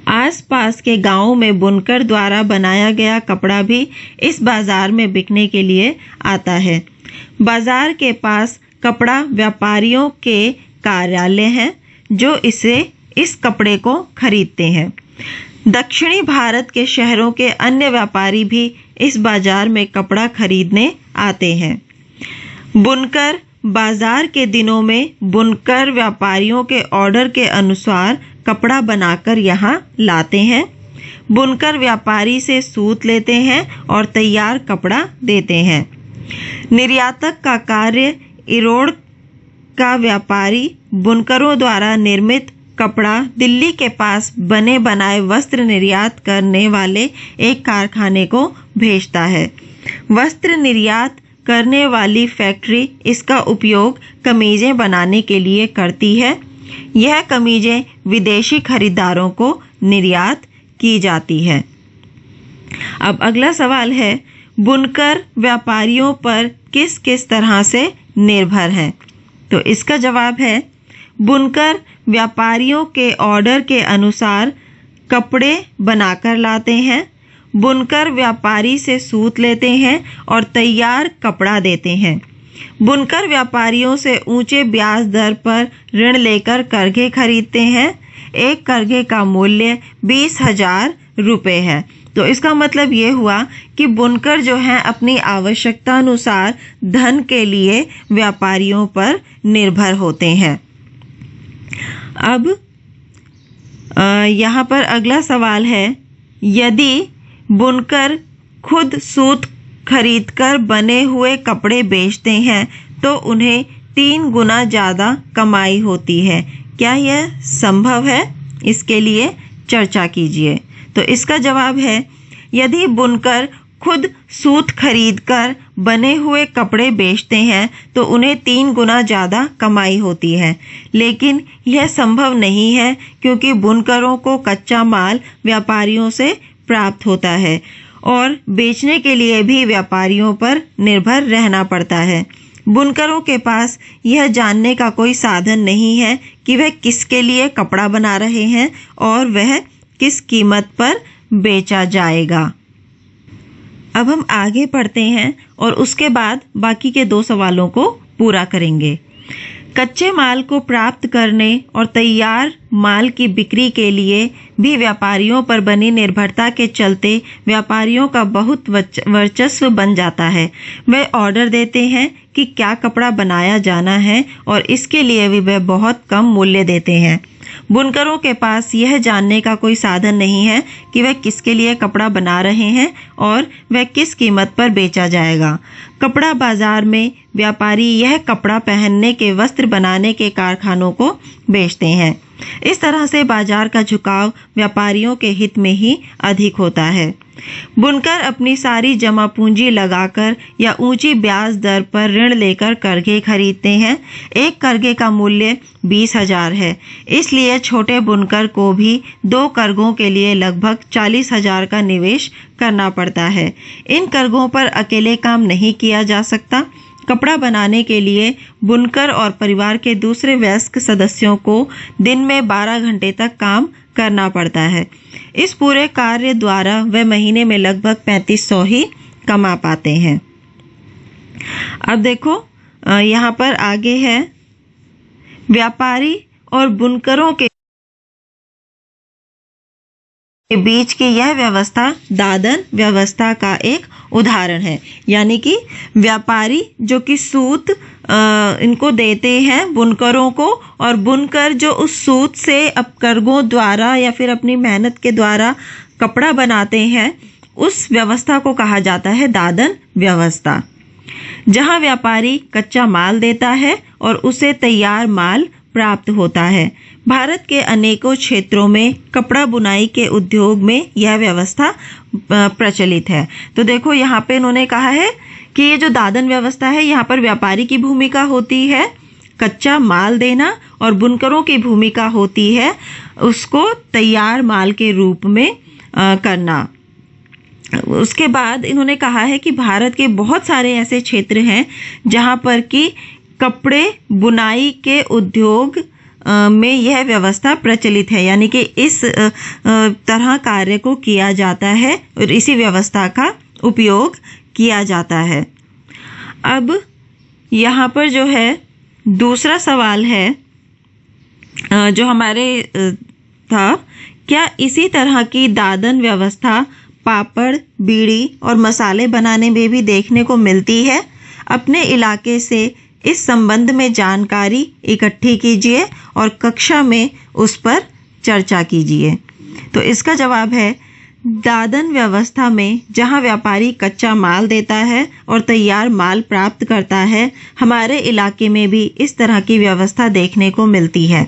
आसपास के गांवों में बुनकर द्वारा बनाया गया कपड़ा भी इस बाजार में बिकने के लिए आता है। बाजार के पास कपड़ा व्यापारियों के कार्यालय हैं जो इस कपड़े को खरीदते हैं। दक्षिणी भारत के शहरों के अन्य व्यापारी भी इस बाजार में कपड़ा खरीदने आते हैं। बुनकर बाजार के दिनों में बुनकर व्यापारियों के ऑर्डर के अनुसार कपड़ा बनाकर यहाँ लाते हैं। बुनकर व्यापारी से सूत लेते हैं और तैयार कपड़ा देते हैं। निर्यातक का कार्य इरोड़ का व्यापारी बुनकरों द्वारा निर्मित कपड़ा दिल्ली के पास बने बनाए वस्त्र निर्यात करने वाले एक कारखाने को भेजता है। वस्त्र निर्यात करने वाली फैक्ट्री इसका उपयोग कमीजें बनाने के लिए करती है। यह कमीजें विदेशी खरीदारों को निर्यात की जाती है। अब अगला सवाल है, बुनकर व्यापारियों पर किस किस तरह से निर्भर हैं? तो इसका जवाब है, बुनकर व्यापारियों के ऑर्डर के अनुसार कपड़े बनाकर लाते हैं। बुनकर व्यापारी से सूत लेते हैं और तैयार कपड़ा देते हैं। बुनकर व्यापारियों से ऊंचे ब्याज दर पर ऋण लेकर करघे खरीदते हैं। एक करघे का मूल्य 20,000 रुपये है। तो इसका मतलब ये हुआ कि बुनकर जो हैं अपनी आवश्यकता अनुसार धन के लिए व्यापारियों पर निर्भर होते हैं। अब यहाँ पर अगला सवाल है, यदि बुनकर खुद सूत खरीदकर बने हुए कपड़े बेचते हैं तो उन्हें 3 गुना ज़्यादा कमाई होती है। क्या यह संभव है? इसके लिए चर्चा कीजिए। तो इसका जवाब है, यदि बुनकर खुद सूत खरीदकर बने हुए कपड़े बेचते हैं तो उन्हें 3 गुना ज़्यादा कमाई होती है, लेकिन यह संभव नहीं है क्योंकि बुनकरों को कच्चा माल व्यापारियों से प्राप्त होता है और बेचने के लिए भी व्यापारियों पर निर्भर रहना पड़ता है। बुनकरों के पास यह जानने का कोई साधन नहीं है कि वह किसके लिए कपड़ा बना रहे हैं और वह किस कीमत पर बेचा जाएगा। अब हम आगे पढ़ते हैं और उसके बाद बाकी के 2 सवालों को पूरा करेंगे। कच्चे माल को प्राप्त करने और तैयार माल की बिक्री के लिए भी व्यापारियों पर बनी निर्भरता के चलते व्यापारियों का बहुत वर्चस्व बन जाता है। वे ऑर्डर देते हैं कि क्या कपड़ा बनाया जाना है और इसके लिए भी वे बहुत कम मूल्य देते हैं। बुनकरों के पास यह जानने का कोई साधन नहीं है कि वह किसके लिए कपड़ा बना रहे हैं और वह किस कीमत पर बेचा जाएगा। कपड़ा बाजार में व्यापारी यह कपड़ा पहनने के वस्त्र बनाने के कारखानों को बेचते हैं। इस तरह से बाजार का झुकाव व्यापारियों के हित में ही अधिक होता है। बुनकर अपनी सारी जमा पूंजी लगाकर या ऊंची ब्याज दर पर ऋण लेकर करघे खरीदते हैं। एक करघे का मूल्य 20,000 है, इसलिए छोटे बुनकर को भी 2 करघों के लिए लगभग 40,000 का निवेश करना पड़ता है। इन करघों पर अकेले काम नहीं किया जा सकता। कपड़ा बनाने के लिए बुनकर और परिवार के दूसरे वयस्क सदस्यों को दिन में 12 घंटे तक काम करना पड़ता है। इस पूरे कार्य द्वारा वे महीने में लगभग 3500 ही कमा पाते हैं। अब देखो यहाँ पर आगे है व्यापारी और बुनकरों के बीच की यह व्यवस्था दादन व्यवस्था का एक उदाहरण है। यानी कि व्यापारी जो कि सूत इनको देते हैं बुनकरों को, और बुनकर जो उस सूत से अब करघों द्वारा या फिर अपनी मेहनत के द्वारा कपड़ा बनाते हैं, उस व्यवस्था को कहा जाता है दादन व्यवस्था, जहां व्यापारी कच्चा माल देता है और उसे तैयार माल प्राप्त होता है। भारत के अनेकों क्षेत्रों में कपड़ा बुनाई के उद्योग में यह व्यवस्था प्रचलित है। तो देखो यहाँ पे इन्होंने कहा है कि ये जो दादन व्यवस्था है, यहाँ पर व्यापारी की भूमिका होती है कच्चा माल देना और बुनकरों की भूमिका होती है उसको तैयार माल के रूप में करना। उसके बाद इन्होंने कहा है कि भारत के बहुत सारे ऐसे क्षेत्र हैं जहाँ पर कि कपड़े बुनाई के उद्योग में यह व्यवस्था प्रचलित है। यानी कि इस तरह कार्य को किया जाता है और इसी व्यवस्था का उपयोग किया जाता है। अब यहाँ पर जो है दूसरा सवाल है जो हमारे था, क्या इसी तरह की दादन व्यवस्था पापड़, बीड़ी और मसाले बनाने में भी देखने को मिलती है? अपने इलाके से इस संबंध में जानकारी इकट्ठी कीजिए और कक्षा में उस पर चर्चा कीजिए। तो इसका जवाब है दादन व्यवस्था में जहां व्यापारी कच्चा माल देता है और तैयार माल प्राप्त करता है, हमारे इलाके में भी इस तरह की व्यवस्था देखने को मिलती है।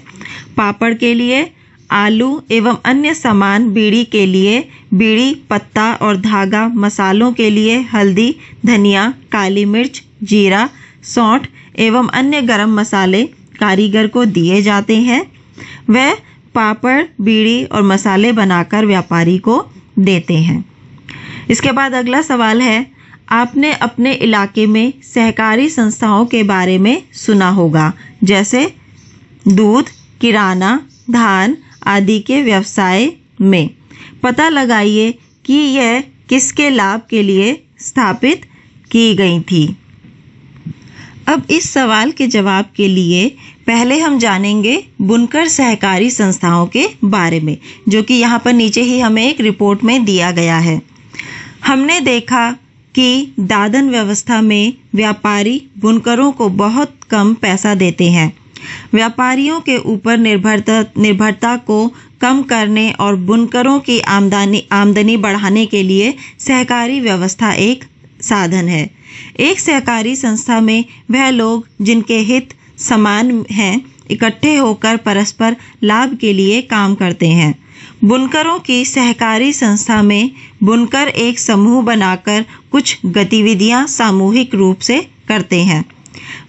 पापड़ के लिए आलू एवं अन्य सामान, बीड़ी के लिए बीड़ी, पत्ता और धागा, मसालों के लिए हल्दी, धनिया, काली मिर्च, जीरा, सौंठ एवं अन्य गरम मसाले कारीगर को दिए जाते हैं। वह पापड़, बीड़ी और मसाले बनाकर व्यापारी को देते हैं। इसके बाद अगला सवाल है, आपने अपने इलाके में सहकारी संस्थाओं के बारे में सुना होगा, जैसे दूध, किराना, धान आदि के व्यवसाय में। पता लगाइए कि यह किसके लाभ के लिए स्थापित की गई थी। अब इस सवाल के जवाब के लिए पहले हम जानेंगे बुनकर सहकारी संस्थाओं के बारे में, जो कि यहाँ पर नीचे ही हमें एक रिपोर्ट में दिया गया है। हमने देखा कि दादन व्यवस्था में व्यापारी बुनकरों को बहुत कम पैसा देते हैं। व्यापारियों के ऊपर निर्भरता को कम करने और बुनकरों की आमदनी बढ़ाने के लिए सहकारी व्यवस्था एक साधन है। एक सहकारी संस्था में वह लोग जिनके हित समान हैं इकट्ठे होकर परस्पर लाभ के लिए काम करते हैं। बुनकरों की सहकारी संस्था में बुनकर एक समूह बनाकर कुछ गतिविधियां सामूहिक रूप से करते हैं।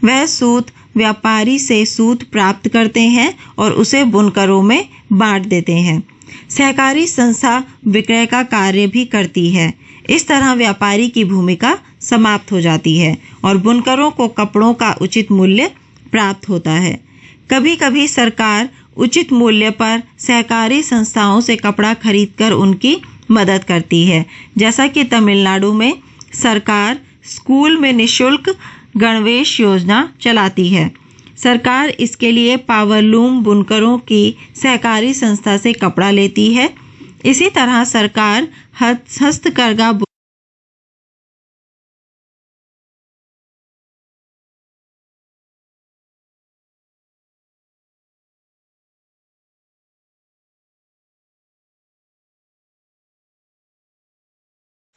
वह सूत व्यापारी से सूत प्राप्त करते हैं और उसे बुनकरों में बांट देते हैं। सहकारी संस्था विक्रय का कार्य भी करती है। इस तरह व्यापारी की भूमिका समाप्त हो जाती है और बुनकरों को कपड़ों का उचित मूल्य प्राप्त होता है। कभी कभी सरकार उचित मूल्य पर सहकारी संस्थाओं से कपड़ा खरीदकर उनकी मदद करती है, जैसा कि तमिलनाडु में सरकार स्कूल में निःशुल्क गणवेश योजना चलाती है। सरकार इसके लिए पावरलूम बुनकरों की सहकारी संस्था से कपड़ा लेती है। इसी तरह सरकार हस्तकरघा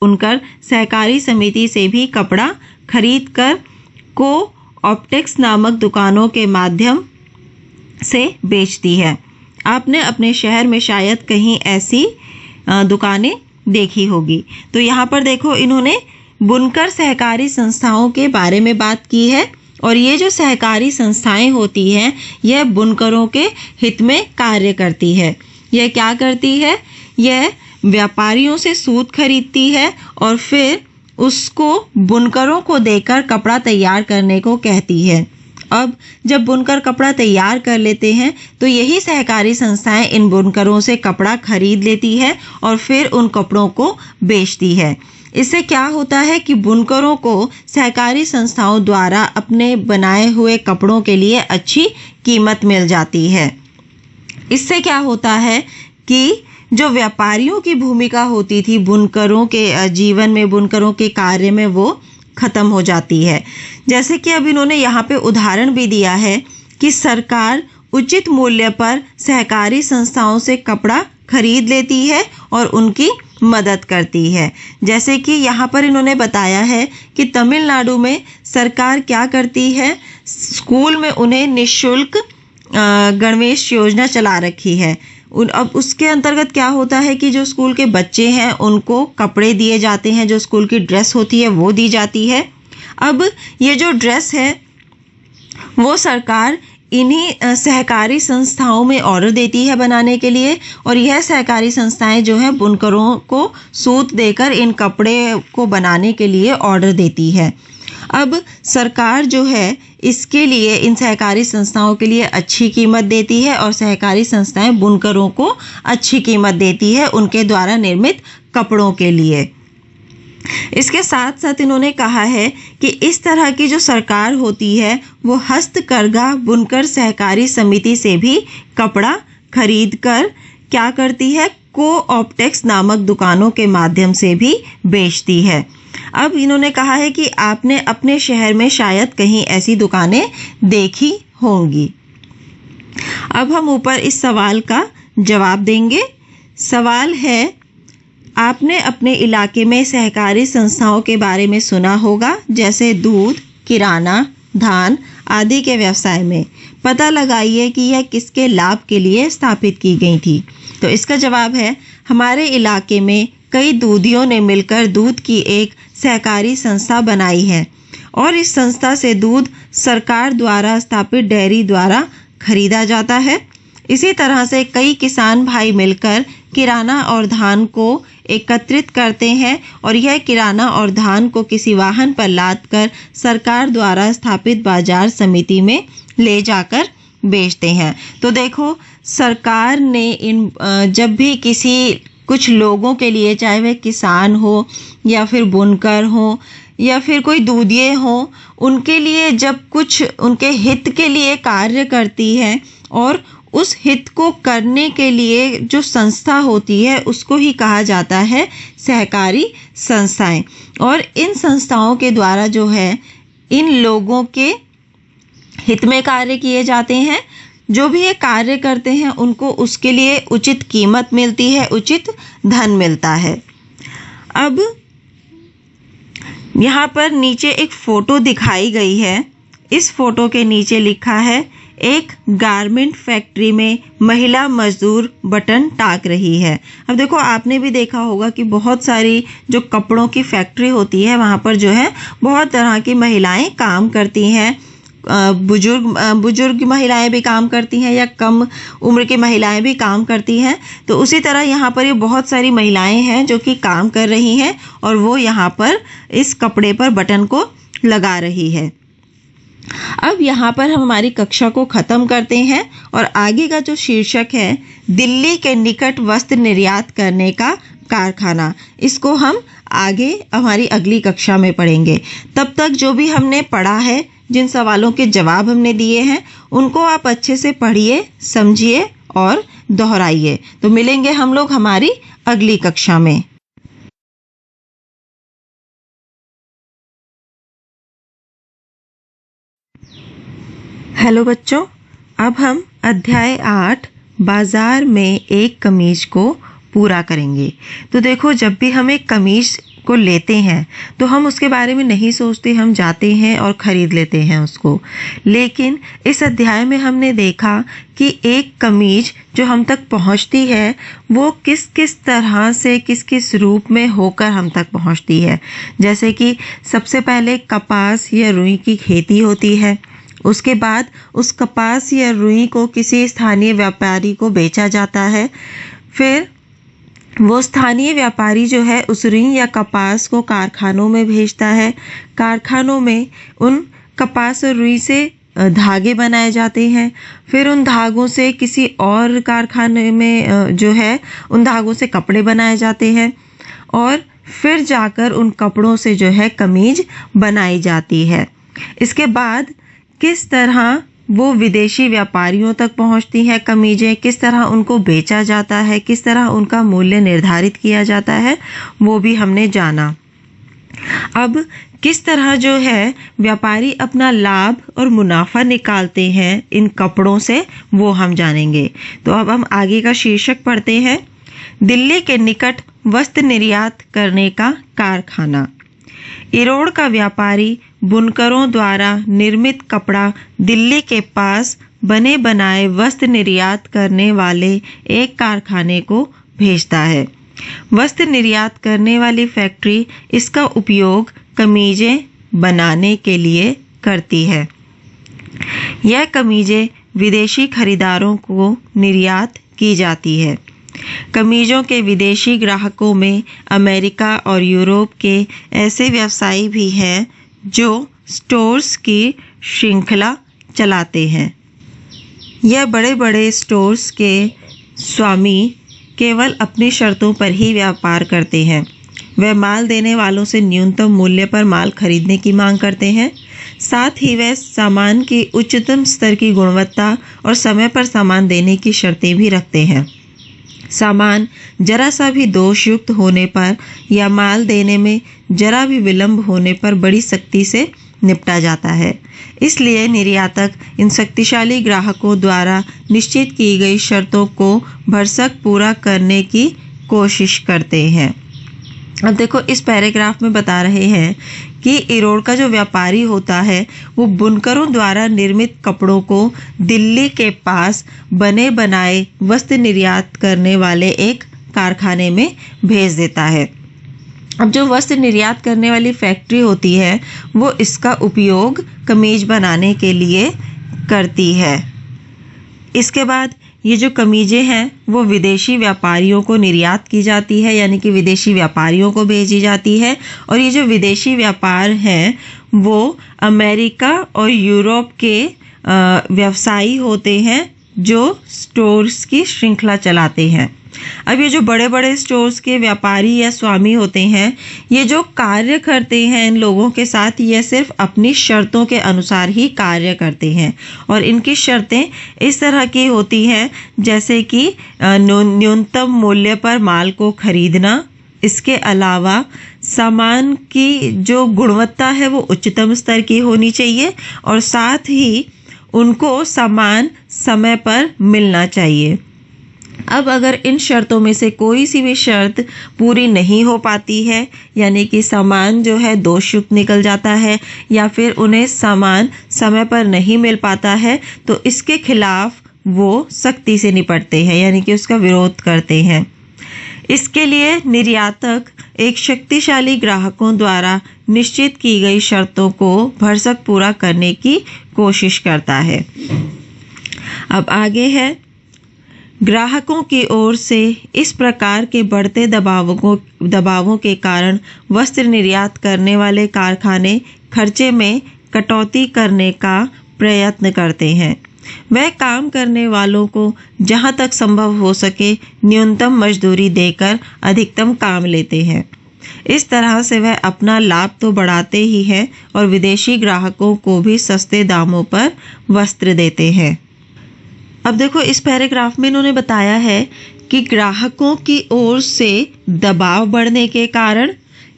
बुनकर सहकारी समिति से भी कपड़ा खरीद कर को ऑप्टेक्स नामक दुकानों के माध्यम से बेचती है। आपने अपने शहर में शायद कहीं ऐसी दुकानें देखी होगी। तो यहाँ पर देखो, इन्होंने बुनकर सहकारी संस्थाओं के बारे में बात की है और ये जो सहकारी संस्थाएं होती हैं यह बुनकरों के हित में कार्य करती है। यह क्या करती है? यह व्यापारियों से सूत खरीदती है और फिर उसको बुनकरों को देकर कपड़ा तैयार करने को कहती है। अब जब बुनकर कपड़ा तैयार कर लेते हैं तो यही सहकारी संस्थाएं इन बुनकरों से कपड़ा खरीद लेती है और फिर उन कपड़ों को बेचती है। इससे क्या होता है कि बुनकरों को सहकारी संस्थाओं द्वारा अपने बनाए हुए कपड़ों के लिए अच्छी कीमत मिल जाती है। इससे क्या होता है कि जो व्यापारियों की भूमिका होती थी बुनकरों के जीवन में, बुनकरों के कार्य में, वो खत्म हो जाती है। जैसे कि अब इन्होंने यहाँ पे उदाहरण भी दिया है कि सरकार उचित मूल्य पर सहकारी संस्थाओं से कपड़ा खरीद लेती है और उनकी मदद करती है। जैसे कि यहाँ पर इन्होंने बताया है कि तमिलनाडु में सरकार क्या करती है, स्कूल में उन्हें निःशुल्क गणवेश योजना चला रखी है। अब उसके अंतर्गत क्या होता है कि जो स्कूल के बच्चे हैं उनको कपड़े दिए जाते हैं, जो स्कूल की ड्रेस होती है वो दी जाती है। अब ये जो ड्रेस है वो सरकार इन्हीं सहकारी संस्थाओं में ऑर्डर देती है बनाने के लिए और यह सहकारी संस्थाएं जो है बुनकरों को सूत देकर इन कपड़े को बनाने के लिए ऑर्डर देती है। अब सरकार जो है इसके लिए इन सहकारी संस्थाओं के लिए अच्छी कीमत देती है और सहकारी संस्थाएं बुनकरों को अच्छी कीमत देती है उनके द्वारा निर्मित कपड़ों के लिए। इसके साथ साथ इन्होंने कहा है कि इस तरह की जो सरकार होती है वो हस्तकरघा बुनकर सहकारी समिति से भी कपड़ा खरीद कर क्या करती है, को-ऑप्टेक्स नामक दुकानों के माध्यम से भी बेचती है। अब इन्होंने कहा है कि आपने अपने शहर में शायद कहीं ऐसी दुकानें देखी होंगी। अब हम ऊपर इस सवाल का जवाब देंगे। सवाल है, आपने अपने इलाके में सहकारी संस्थाओं के बारे में सुना होगा, जैसे दूध, किराना, धान आदि के व्यवसाय में। पता लगाइए कि यह किसके लाभ के लिए स्थापित की गई थी। तो इसका जवाब है, हमारे इलाके में कई दूधियों ने मिलकर दूध की एक सहकारी संस्था बनाई है और इस संस्था से दूध सरकार द्वारा स्थापित डेयरी द्वारा खरीदा जाता है। इसी तरह से कई किसान भाई मिलकर किराना और धान को एकत्रित करते हैं और यह किराना और धान को किसी वाहन पर लादकर सरकार द्वारा स्थापित बाजार समिति में ले जाकर बेचते हैं। तो देखो, सरकार ने इन जब भी किसी कुछ लोगों के लिए, चाहे वे किसान हो या फिर बुनकर हो या फिर कोई दूधिये हो, उनके लिए जब कुछ उनके हित के लिए कार्य करती है और उस हित को करने के लिए जो संस्था होती है उसको ही कहा जाता है सहकारी संस्थाएं। और इन संस्थाओं के द्वारा जो है इन लोगों के हित में कार्य किए जाते हैं। जो भी ये कार्य करते हैं उनको उसके लिए उचित कीमत मिलती है, उचित धन मिलता है। अब यहाँ पर नीचे एक फोटो दिखाई गई है। इस फोटो के नीचे लिखा है, एक गारमेंट फैक्ट्री में महिला मजदूर बटन टाक रही है। अब देखो, आपने भी देखा होगा कि बहुत सारी जो कपड़ों की फैक्ट्री होती है वहाँ पर जो है बहुत तरह की महिलाएं काम करती हैं। बुजुर्ग महिलाएं भी काम करती हैं या कम उम्र की महिलाएं भी काम करती हैं। तो उसी तरह यहाँ पर ये बहुत सारी महिलाएं हैं जो कि काम कर रही हैं और वो यहाँ पर इस कपड़े पर बटन को लगा रही है। अब यहाँ पर हम हमारी कक्षा को ख़त्म करते हैं और आगे का जो शीर्षक है, दिल्ली के निकट वस्त्र निर्यात करने का कारखाना, इसको हम आगे हमारी अगली कक्षा में पढ़ेंगे। तब तक जो भी हमने पढ़ा है जिन सवालों के जवाब हमने दिए हैं उनको आप अच्छे से पढ़िए, समझिए और दोहराइए। तो मिलेंगे हम लोग हमारी अगली कक्षा में। हेलो बच्चों, अब हम अध्याय 8 बाजार में एक कमीज को पूरा करेंगे। तो देखो, जब भी हम एक कमीज को लेते हैं तो हम उसके बारे में नहीं सोचते, हम जाते हैं और ख़रीद लेते हैं उसको। लेकिन इस अध्याय में हमने देखा कि एक कमीज जो हम तक पहुंचती है वो किस किस तरह से, किस किस रूप में होकर हम तक पहुंचती है। जैसे कि सबसे पहले कपास या रुई की खेती होती है, उसके बाद उस कपास या रुई को किसी स्थानीय व्यापारी को बेचा जाता है। फिर वो स्थानीय व्यापारी जो है उस रुई या कपास को कारखानों में भेजता है। कारखानों में उन कपास और रुई से धागे बनाए जाते हैं। फिर उन धागों से किसी और कारखाने में जो है उन धागों से कपड़े बनाए जाते हैं और फिर जाकर उन कपड़ों से जो है कमीज बनाई जाती है। इसके बाद किस तरह वो विदेशी व्यापारियों तक पहुंचती हैं कमीजें, किस तरह उनको बेचा जाता है, किस तरह उनका मूल्य निर्धारित किया जाता है, वो भी हमने जाना। अब किस तरह जो है व्यापारी अपना लाभ और मुनाफा निकालते हैं इन कपड़ों से, वो हम जानेंगे। तो अब हम आगे का शीर्षक पढ़ते हैं। दिल्ली के निकट वस्त्र निर्यात करने का कारखाना। इरोड़ का व्यापारी बुनकरों द्वारा निर्मित कपड़ा दिल्ली के पास बने बनाए वस्त्र निर्यात करने वाले एक कारखाने को भेजता है। वस्त्र निर्यात करने वाली फैक्ट्री इसका उपयोग कमीजें बनाने के लिए करती है। यह कमीजें विदेशी खरीदारों को निर्यात की जाती है। कमीजों के विदेशी ग्राहकों में अमेरिका और यूरोप के ऐसे व्यवसायी भी हैं जो स्टोर्स की श्रृंखला चलाते हैं। यह बड़े बड़े स्टोर्स के स्वामी केवल अपनी शर्तों पर ही व्यापार करते हैं। वह माल देने वालों से न्यूनतम मूल्य पर माल खरीदने की मांग करते हैं। साथ ही वह सामान की उच्चतम स्तर की गुणवत्ता और समय पर सामान देने की शर्तें भी रखते हैं। सामान जरा सा भी दोषयुक्त होने पर या माल देने में जरा भी विलंब होने पर बड़ी सख्ती से निपटा जाता है। इसलिए निर्यातक इन शक्तिशाली ग्राहकों द्वारा निश्चित की गई शर्तों को भरसक पूरा करने की कोशिश करते हैं। अब देखो, इस पैराग्राफ में बता रहे हैं कि इरोड़ का जो व्यापारी होता है वो बुनकरों द्वारा निर्मित कपड़ों को दिल्ली के पास बने बनाए वस्त्र निर्यात करने वाले एक कारखाने में भेज देता है। अब जो वस्त्र निर्यात करने वाली फैक्ट्री होती है वो इसका उपयोग कमीज बनाने के लिए करती है। इसके बाद ये जो कमीजें हैं वो विदेशी व्यापारियों को निर्यात की जाती है, यानी कि विदेशी व्यापारियों को भेजी जाती है। और ये जो विदेशी व्यापार हैं वो अमेरिका और यूरोप के व्यवसायी होते हैं जो स्टोर्स की श्रृंखला चलाते हैं। अब ये जो बड़े बड़े स्टोर्स के व्यापारी या स्वामी होते हैं, ये जो कार्य करते हैं इन लोगों के साथ, ये सिर्फ अपनी शर्तों के अनुसार ही कार्य करते हैं। और इनकी शर्तें इस तरह की होती हैं जैसे कि न्यूनतम मूल्य पर माल को खरीदना। इसके अलावा सामान की जो गुणवत्ता है वो उच्चतम स्तर की होनी चाहिए और साथ ही उनको सामान समय पर मिलना चाहिए। अब अगर इन शर्तों में से कोई सी भी शर्त पूरी नहीं हो पाती है, यानी कि सामान जो है दोषयुक्त निकल जाता है या फिर उन्हें सामान समय पर नहीं मिल पाता है, तो इसके खिलाफ वो सख्ती से निपटते हैं, यानी कि उसका विरोध करते हैं। इसके लिए निर्यातक एक शक्तिशाली ग्राहकों द्वारा निश्चित की गई शर्तों को भरसक पूरा करने की कोशिश करता है। अब आगे है, ग्राहकों की ओर से इस प्रकार के बढ़ते दबावों के कारण वस्त्र निर्यात करने वाले कारखाने खर्चे में कटौती करने का प्रयत्न करते हैं। वह काम करने वालों को जहां तक संभव हो सके न्यूनतम मजदूरी देकर अधिकतम काम लेते हैं। इस तरह से वह अपना लाभ तो बढ़ाते ही हैं और विदेशी ग्राहकों को भी सस्ते दामों पर वस्त्र देते हैं। अब देखो इस पैराग्राफ में इन्होंने बताया है कि ग्राहकों की ओर से दबाव बढ़ने के कारण,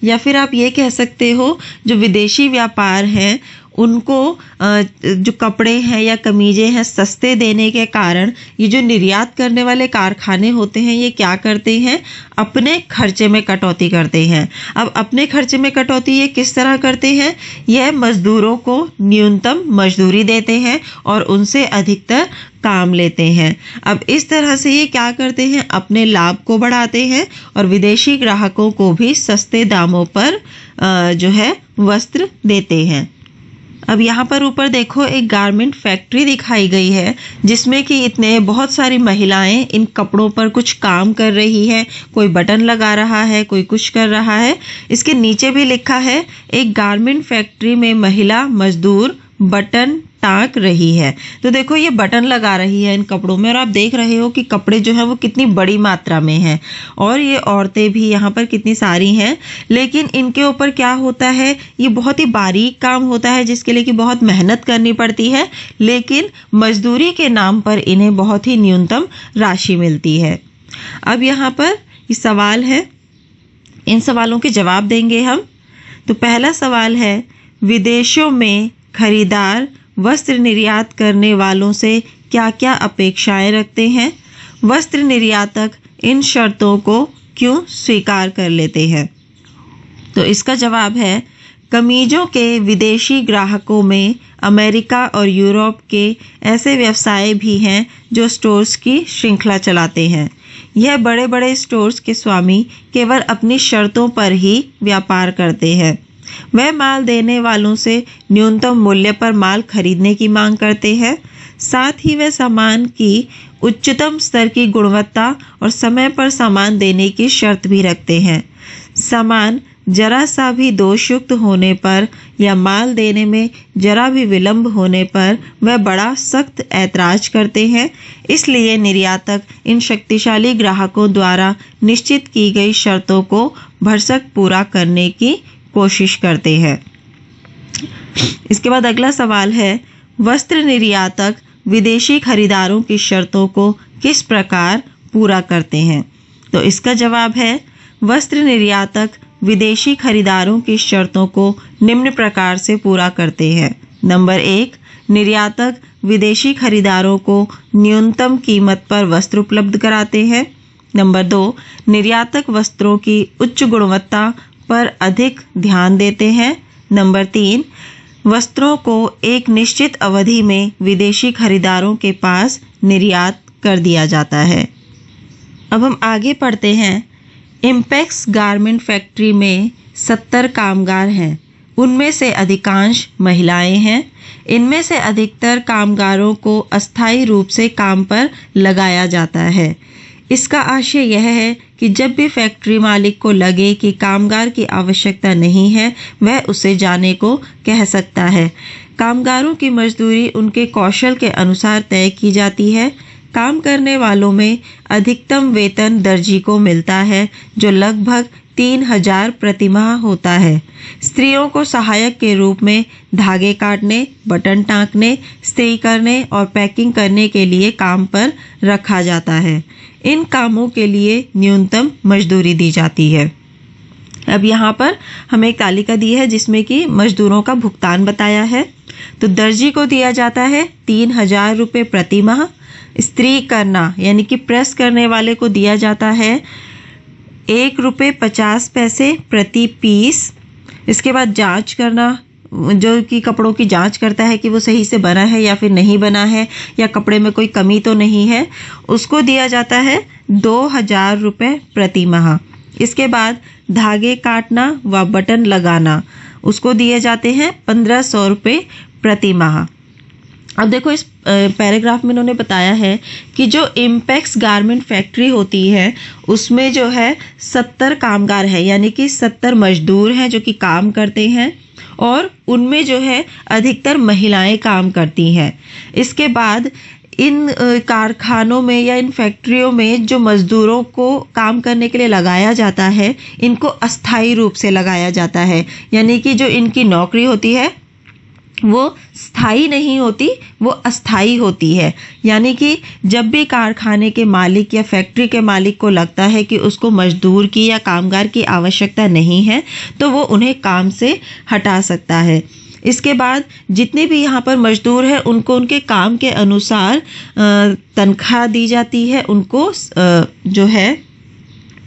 या फिर आप ये कह सकते हो जो विदेशी व्यापार हैं उनको जो कपड़े हैं या कमीजें हैं सस्ते देने के कारण ये जो निर्यात करने वाले कारखाने होते हैं ये क्या करते हैं, अपने खर्चे में कटौती करते हैं। अब अपने खर्चे में कटौती ये किस तरह करते हैं, यह मजदूरों को न्यूनतम मजदूरी देते हैं और उनसे अधिकतर काम लेते हैं। अब इस तरह से ये क्या करते हैं, अपने लाभ को बढ़ाते हैं और विदेशी ग्राहकों को भी सस्ते दामों पर जो है वस्त्र देते हैं। अब यहाँ पर ऊपर देखो एक गारमेंट फैक्ट्री दिखाई गई है जिसमें कि इतने बहुत सारी महिलाएं इन कपड़ों पर कुछ काम कर रही है, कोई बटन लगा रहा है, कोई कुछ कर रहा है। इसके नीचे भी लिखा है एक गारमेंट फैक्ट्री में महिला मजदूर बटन टाँक रही है। तो देखो ये बटन लगा रही है इन कपड़ों में और आप देख रहे हो कि कपड़े जो है वो कितनी बड़ी मात्रा में हैं और ये औरतें भी यहाँ पर कितनी सारी हैं। लेकिन इनके ऊपर क्या होता है, ये बहुत ही बारीक काम होता है जिसके लिए कि बहुत मेहनत करनी पड़ती है, लेकिन मजदूरी के नाम पर इन्हें बहुत ही न्यूनतम राशि मिलती है। अब यहाँ पर ये सवाल है, इन सवालों के जवाब देंगे हम। तो पहला सवाल है, विदेशों में खरीदार वस्त्र निर्यात करने वालों से क्या क्या अपेक्षाएं रखते हैं, वस्त्र निर्यातक इन शर्तों को क्यों स्वीकार कर लेते हैं। तो इसका जवाब है, कमीजों के विदेशी ग्राहकों में अमेरिका और यूरोप के ऐसे व्यवसाय भी हैं जो स्टोर्स की श्रृंखला चलाते हैं। यह बड़े बड़े स्टोर्स के स्वामी केवल अपनी शर्तों पर ही व्यापार करते हैं। वह माल देने वालों से न्यूनतम मूल्य पर माल खरीदने की मांग करते हैं। साथ ही वह सामान की उच्चतम स्तर की गुणवत्ता और समय पर सामान देने की शर्त भी रखते हैं। सामान जरा सा भी दोषयुक्त होने पर या माल देने में जरा भी विलंब होने पर वह बड़ा सख्त ऐतराज करते हैं। इसलिए निर्यातक इन शक्तिशाली ग्राहकों द्वारा निश्चित की गई शर्तों को भरसक पूरा करने की कोशिश करते हैं। इसके बाद अगला सवाल है, वस्त्र निर्यातक विदेशी खरीदारों की शर्तों को किस प्रकार पूरा करते हैं। तो इसका जवाब है, वस्त्र निर्यातक विदेशी खरीदारों की शर्तों को निम्न प्रकार से पूरा करते हैं। नंबर 1, निर्यातक विदेशी खरीदारों को न्यूनतम कीमत पर वस्त्र उपलब्ध कराते हैं। नंबर 2, निर्यातक वस्त्रों की उच्च गुणवत्ता पर अधिक ध्यान देते हैं। नंबर 3, वस्त्रों को एक निश्चित अवधि में विदेशी खरीदारों के पास निर्यात कर दिया जाता है। अब हम आगे पढ़ते हैं। इम्पेक्स गारमेंट फैक्ट्री में 70 कामगार हैं। उनमें से अधिकांश महिलाएं हैं। इनमें से अधिकतर कामगारों को अस्थायी रूप से काम पर लगाया जाता है। इसका आशय यह है कि जब भी फैक्ट्री मालिक को लगे कि कामगार की आवश्यकता नहीं है, वह उसे जाने को कह सकता है। कामगारों की मजदूरी उनके कौशल के अनुसार तय की जाती है। काम करने वालों में अधिकतम वेतन दर्जी को मिलता है, जो लगभग 3000 प्रतिमाह होता है। स्त्रियों को सहायक के रूप में धागे काटने, बटन टाँकने, इस्त्री करने और पैकिंग करने के लिए काम पर रखा जाता है। इन कामों के लिए न्यूनतम मजदूरी दी जाती है। अब यहाँ पर हमें एक तालिका दी है जिसमें कि मजदूरों का भुगतान बताया है। तो दर्जी को दिया जाता है 3000 रुपये प्रति माह। इस्त्री करना यानी कि प्रेस करने वाले को दिया जाता है 1.50 रुपये प्रति पीस। इसके बाद जांच करना, जो कि कपड़ों की जांच करता है कि वो सही से बना है या फिर नहीं बना है या कपड़े में कोई कमी तो नहीं है, उसको दिया जाता है 2000 रुपये प्रति माह। इसके बाद धागे काटना व बटन लगाना, उसको दिए जाते हैं 1500 रुपये प्रति माह। अब देखो इस पैराग्राफ में इन्होंने बताया है कि जो इम्पेक्स गारमेंट फैक्ट्री होती है उसमें जो है 70 कामगार है, यानी कि 70 मजदूर हैं जो कि काम करते हैं और उनमें जो है अधिकतर महिलाएं काम करती हैं। इसके बाद इन कारखानों में या इन फैक्ट्रियों में जो मजदूरों को काम करने के लिए लगाया जाता है, इनको अस्थायी रूप से लगाया जाता है, यानी कि जो इनकी नौकरी होती है वो स्थायी नहीं होती, वो अस्थायी होती है। यानी कि जब भी कारखाने के मालिक या फैक्ट्री के मालिक को लगता है कि उसको मजदूर की या कामगार की आवश्यकता नहीं है, तो वो उन्हें काम से हटा सकता है। इसके बाद जितने भी यहाँ पर मजदूर हैं उनको उनके काम के अनुसार तनख्वाह दी जाती है, उनको जो है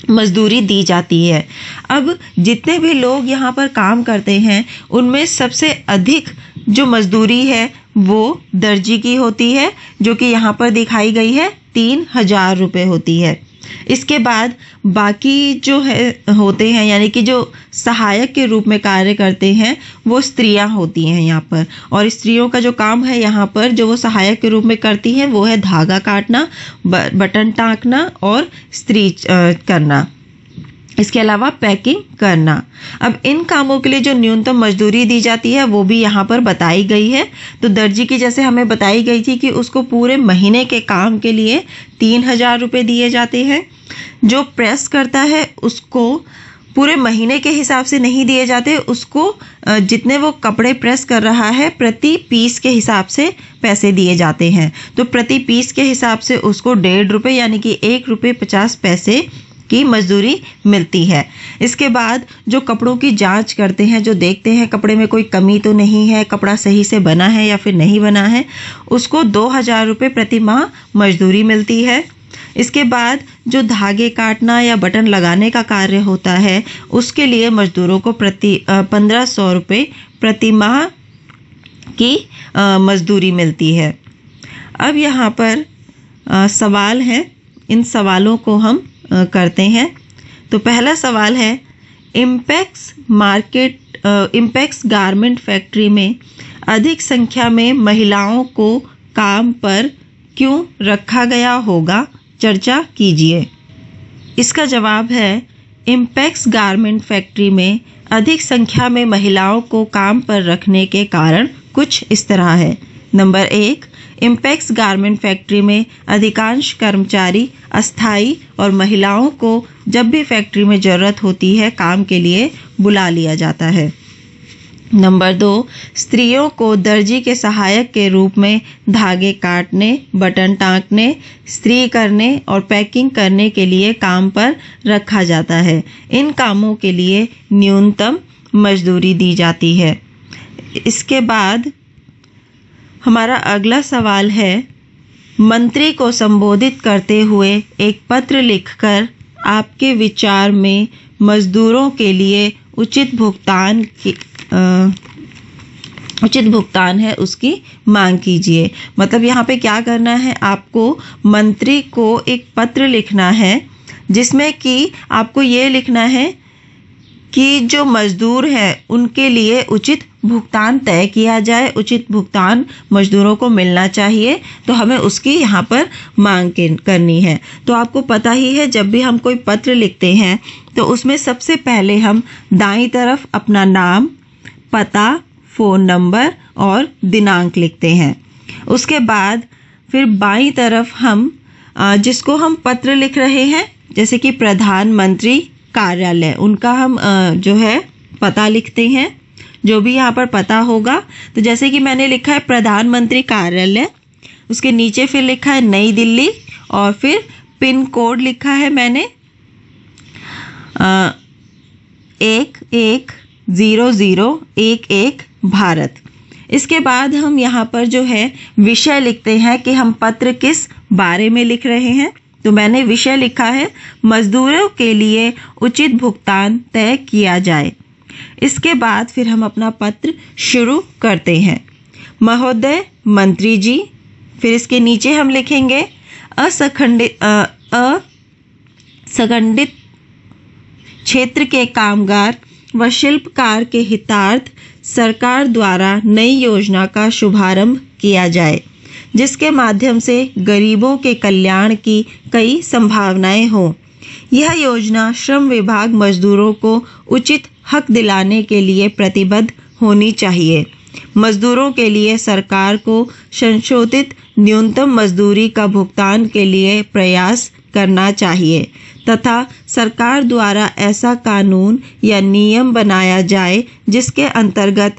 मजदूरी दी जाती है। अब जितने भी लोग यहाँ पर काम करते हैं उनमें सबसे अधिक जो मजदूरी है वो दर्जी की होती है, जो कि यहाँ पर दिखाई गई है 3,000 रुपये होती है। इसके बाद बाकी जो है होते हैं, यानी कि जो सहायक के रूप में कार्य करते हैं वो स्त्रियां होती हैं यहाँ पर। और स्त्रियों का जो काम है यहाँ पर जो वो सहायक के रूप में करती हैं वो है धागा काटना, बटन टाँकना और स्त्रीच करना, इसके अलावा पैकिंग करना। अब इन कामों के लिए जो न्यूनतम मजदूरी दी जाती है वो भी यहाँ पर बताई गई है। तो दर्जी की जैसे हमें बताई गई थी कि उसको पूरे महीने के काम के लिए 3,000 रुपये दिए जाते हैं। जो प्रेस करता है उसको पूरे महीने के हिसाब से नहीं दिए जाते, उसको जितने वो कपड़े प्रेस कर रहा है प्रति पीस के हिसाब से पैसे दिए जाते हैं। तो प्रति पीस के हिसाब से उसको 1.5 रुपये यानी कि 1 रुपये 50 पैसे की मजदूरी मिलती है। इसके बाद जो कपड़ों की जांच करते हैं, जो देखते हैं कपड़े में कोई कमी तो नहीं है, कपड़ा सही से बना है या फिर नहीं बना है, उसको 2,000 रुपये प्रति माह मजदूरी मिलती है। इसके बाद जो धागे काटना या बटन लगाने का कार्य होता है उसके लिए मजदूरों को 1,500 रुपये प्रति माह की मजदूरी मिलती है। अब यहाँ पर सवाल है, इन सवालों को हम करते हैं। तो पहला सवाल है, इम्पैक्स गारमेंट फैक्ट्री में अधिक संख्या में महिलाओं को काम पर क्यों रखा गया होगा, चर्चा कीजिए। इसका जवाब है, इम्पैक्स गारमेंट फैक्ट्री में अधिक संख्या में महिलाओं को काम पर रखने के कारण कुछ इस तरह है। नंबर 1, इम्पैक्स गारमेंट फैक्ट्री में अधिकांश कर्मचारी अस्थायी और महिलाओं को जब भी फैक्ट्री में ज़रूरत होती है काम के लिए बुला लिया जाता है। नंबर 2, स्त्रियों को दर्जी के सहायक के रूप में धागे काटने, बटन टाँकने, इस्त्री करने और पैकिंग करने के लिए काम पर रखा जाता है। इन कामों के लिए न्यूनतम मजदूरी दी जाती है। इसके बाद हमारा अगला सवाल है, मंत्री को संबोधित करते हुए एक पत्र लिखकर आपके विचार में मजदूरों के लिए उचित भुगतान है उसकी मांग कीजिए। मतलब यहाँ पे क्या करना है, आपको मंत्री को एक पत्र लिखना है जिसमें कि आपको ये लिखना है कि जो मजदूर हैं उनके लिए उचित भुगतान तय किया जाए, उचित भुगतान मजदूरों को मिलना चाहिए। तो हमें उसकी यहाँ पर मांग करनी है। तो आपको पता ही है जब भी हम कोई पत्र लिखते हैं तो उसमें सबसे पहले हम दाईं तरफ अपना नाम, पता, फ़ोन नंबर और दिनांक लिखते हैं। उसके बाद फिर बाईं तरफ हम जिसको हम पत्र लिख रहे हैं, जैसे कि प्रधानमंत्री कार्यालय, उनका हम जो है पता लिखते हैं, जो भी यहाँ पर पता होगा। तो जैसे कि मैंने लिखा है प्रधानमंत्री कार्यालय, उसके नीचे फिर लिखा है नई दिल्ली और फिर पिन कोड लिखा है मैंने 110011 भारत। इसके बाद हम यहाँ पर जो है विषय लिखते हैं कि हम पत्र किस बारे में लिख रहे हैं। तो मैंने विषय लिखा है मजदूरों के लिए उचित भुगतान तय किया जाए। इसके बाद फिर हम अपना पत्र शुरू करते हैं। महोदय मंत्री जी, फिर इसके नीचे हम लिखेंगे असंगठित क्षेत्र के कामगार व शिल्पकार के हितार्थ सरकार द्वारा नई योजना का शुभारंभ किया जाए, जिसके माध्यम से गरीबों के कल्याण की कई संभावनाएं हों। यह योजना श्रम विभाग मजदूरों को उचित हक दिलाने के लिए प्रतिबद्ध होनी चाहिए। मजदूरों के लिए सरकार को संशोधित न्यूनतम मजदूरी का भुगतान के लिए प्रयास करना चाहिए तथा सरकार द्वारा ऐसा कानून या नियम बनाया जाए जिसके अंतर्गत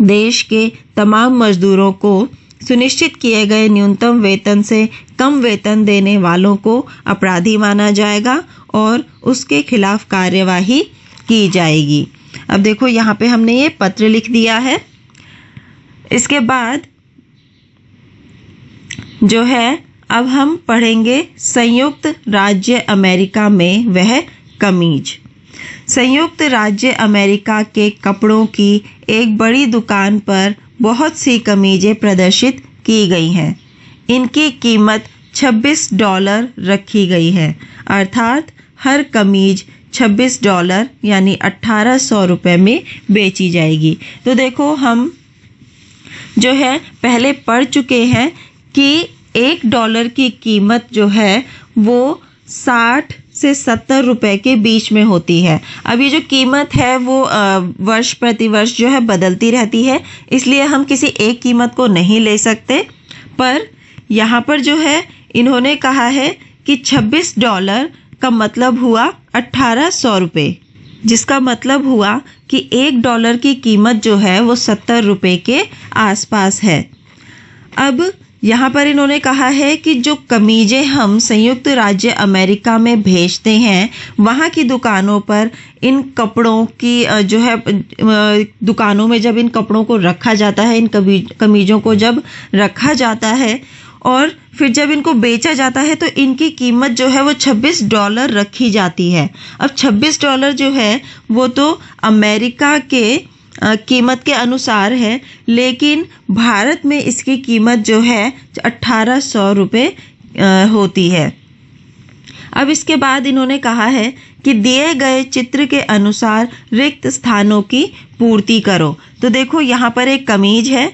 देश के तमाम मजदूरों को सुनिश्चित किए गए न्यूनतम वेतन से कम वेतन देने वालों को अपराधी माना जाएगा और उसके खिलाफ कार्यवाही की जाएगी। अब देखो यहाँ पे हमने ये पत्र लिख दिया है। इसके बाद जो है अब हम पढ़ेंगे संयुक्त राज्य अमेरिका में वह कमीज। संयुक्त राज्य अमेरिका के कपड़ों की एक बड़ी दुकान पर बहुत सी कमीजें प्रदर्शित की गई हैं। इनकी कीमत $26 रखी गई है, अर्थात हर कमीज $26 यानी 1800 रुपये में बेची जाएगी। तो देखो हम जो है पहले पढ़ चुके हैं कि $1 की कीमत जो है वो 60 से 70 रुपए के बीच में होती है। अब ये जो कीमत है वो वर्ष प्रति वर्ष जो है बदलती रहती है, इसलिए हम किसी एक कीमत को नहीं ले सकते। पर यहाँ पर जो है इन्होंने कहा है कि $26 का मतलब हुआ 1800 रुपये, जिसका मतलब हुआ कि $1 की कीमत जो है वो 70 रुपये के आसपास है। अब यहाँ पर इन्होंने कहा है कि जो कमीजें हम संयुक्त राज्य अमेरिका में भेजते हैं वहाँ की दुकानों पर इन कपड़ों की जो है दुकानों में जब इन कपड़ों को रखा जाता है, इन कमीजों को जब रखा जाता है और फिर जब इनको बेचा जाता है तो इनकी कीमत जो है वो $26 रखी जाती है। अब $26 जो है वो तो अमेरिका के कीमत के अनुसार है, लेकिन भारत में इसकी कीमत जो है 1800 रुपये होती है। अब इसके बाद इन्होंने कहा है कि दिए गए चित्र के अनुसार रिक्त स्थानों की पूर्ति करो। तो देखो यहाँ पर एक कमीज है,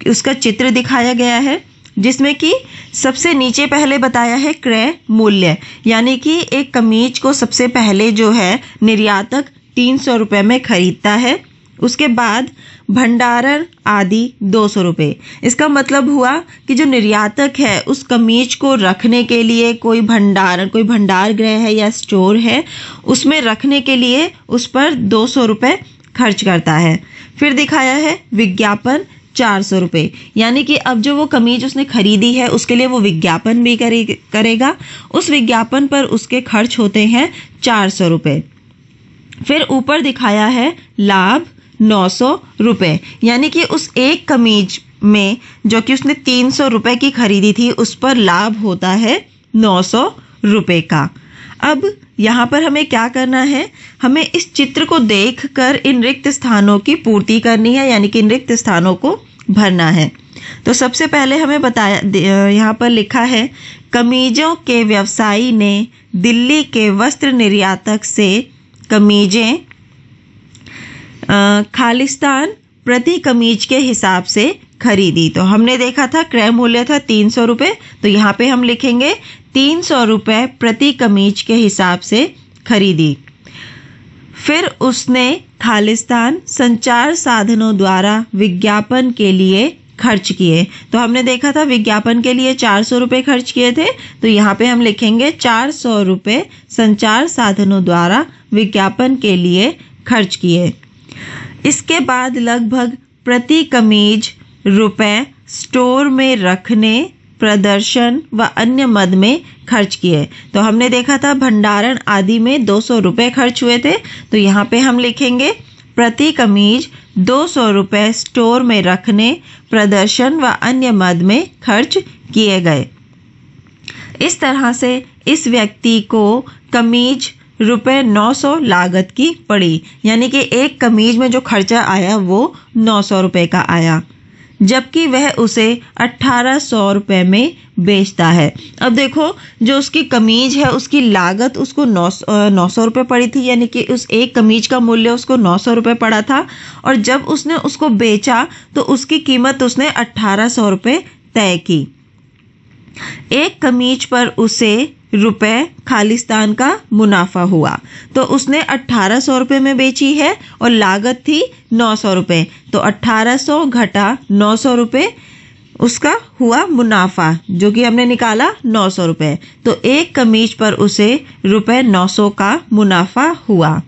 उसका चित्र दिखाया गया है जिसमें कि सबसे नीचे पहले बताया है क्रय मूल्य, यानी कि एक कमीज को सबसे पहले जो है निर्यातक 300 रुपये में खरीदता है, उसके बाद भंडारण आदि 200 रुपये। इसका मतलब हुआ कि जो निर्यातक है उस कमीज को रखने के लिए कोई भंडार गृह है या स्टोर है, उसमें रखने के लिए उस पर 200 रुपये खर्च करता है। फिर दिखाया है विज्ञापन 400 रुपये, यानी कि अब जो वो कमीज उसने खरीदी है उसके लिए वो विज्ञापन भी करेगा, उस विज्ञापन पर उसके खर्च होते हैं 400 रुपये। फिर ऊपर दिखाया है लाभ 900 रुपये, यानी कि उस एक कमीज में जो कि उसने 300 रुपये की खरीदी थी उस पर लाभ होता है 900 रुपये का। अब यहाँ पर हमें क्या करना है, हमें इस चित्र को देखकर इन रिक्त स्थानों की पूर्ति करनी है, यानी कि इन रिक्त स्थानों को भरना है। तो सबसे पहले हमें बताया, यहाँ पर लिखा है कमीजों के व्यवसायी ने दिल्ली के वस्त्र निर्यातक से कमीजें खालिस्तान प्रति कमीज के हिसाब से खरीदी। तो हमने देखा था क्रय मूल्य था 300 रुपये, तो यहाँ पे हम लिखेंगे 300 रुपये प्रति कमीज के हिसाब से खरीदी। फिर उसने खालिस्तान संचार साधनों द्वारा विज्ञापन के लिए खर्च किए। तो हमने देखा था विज्ञापन के लिए 400 रुपये खर्च किए थे, तो यहाँ पे हम लिखेंगे 400 रुपये संचार साधनों द्वारा विज्ञापन के लिए खर्च किए। इसके बाद लगभग प्रति कमीज रुपए स्टोर में रखने, प्रदर्शन व अन्य मद में खर्च किए। तो हमने देखा था भंडारण आदि में 200 रुपये खर्च हुए थे, तो यहाँ पे हम लिखेंगे प्रति कमीज 200 रुपये स्टोर में रखने, प्रदर्शन व अन्य मद में खर्च किए गए। इस तरह से इस व्यक्ति को कमीज ₹900 लागत की पड़ी, यानी कि एक कमीज में जो खर्चा आया वो 900 रुपये का आया, जबकि वह उसे 1800 रुपये में बेचता है। अब देखो जो उसकी कमीज है उसकी लागत उसको 900 रुपये पड़ी थी, यानी कि उस एक कमीज का मूल्य उसको 900 रुपये पड़ा था, और जब उसने उसको बेचा तो उसकी कीमत उसने 1800 रुपये तय की। एक कमीज पर उसे रुपए खालिस्तान का मुनाफा हुआ, तो उसने 1800 रुपये में बेची है और लागत थी 900 रुपये, तो 1800 घटा 900 रुपये उसका हुआ मुनाफा जो कि हमने निकाला 900 रुपये। तो एक कमीज पर उसे रुपये 900 का मुनाफा हुआ।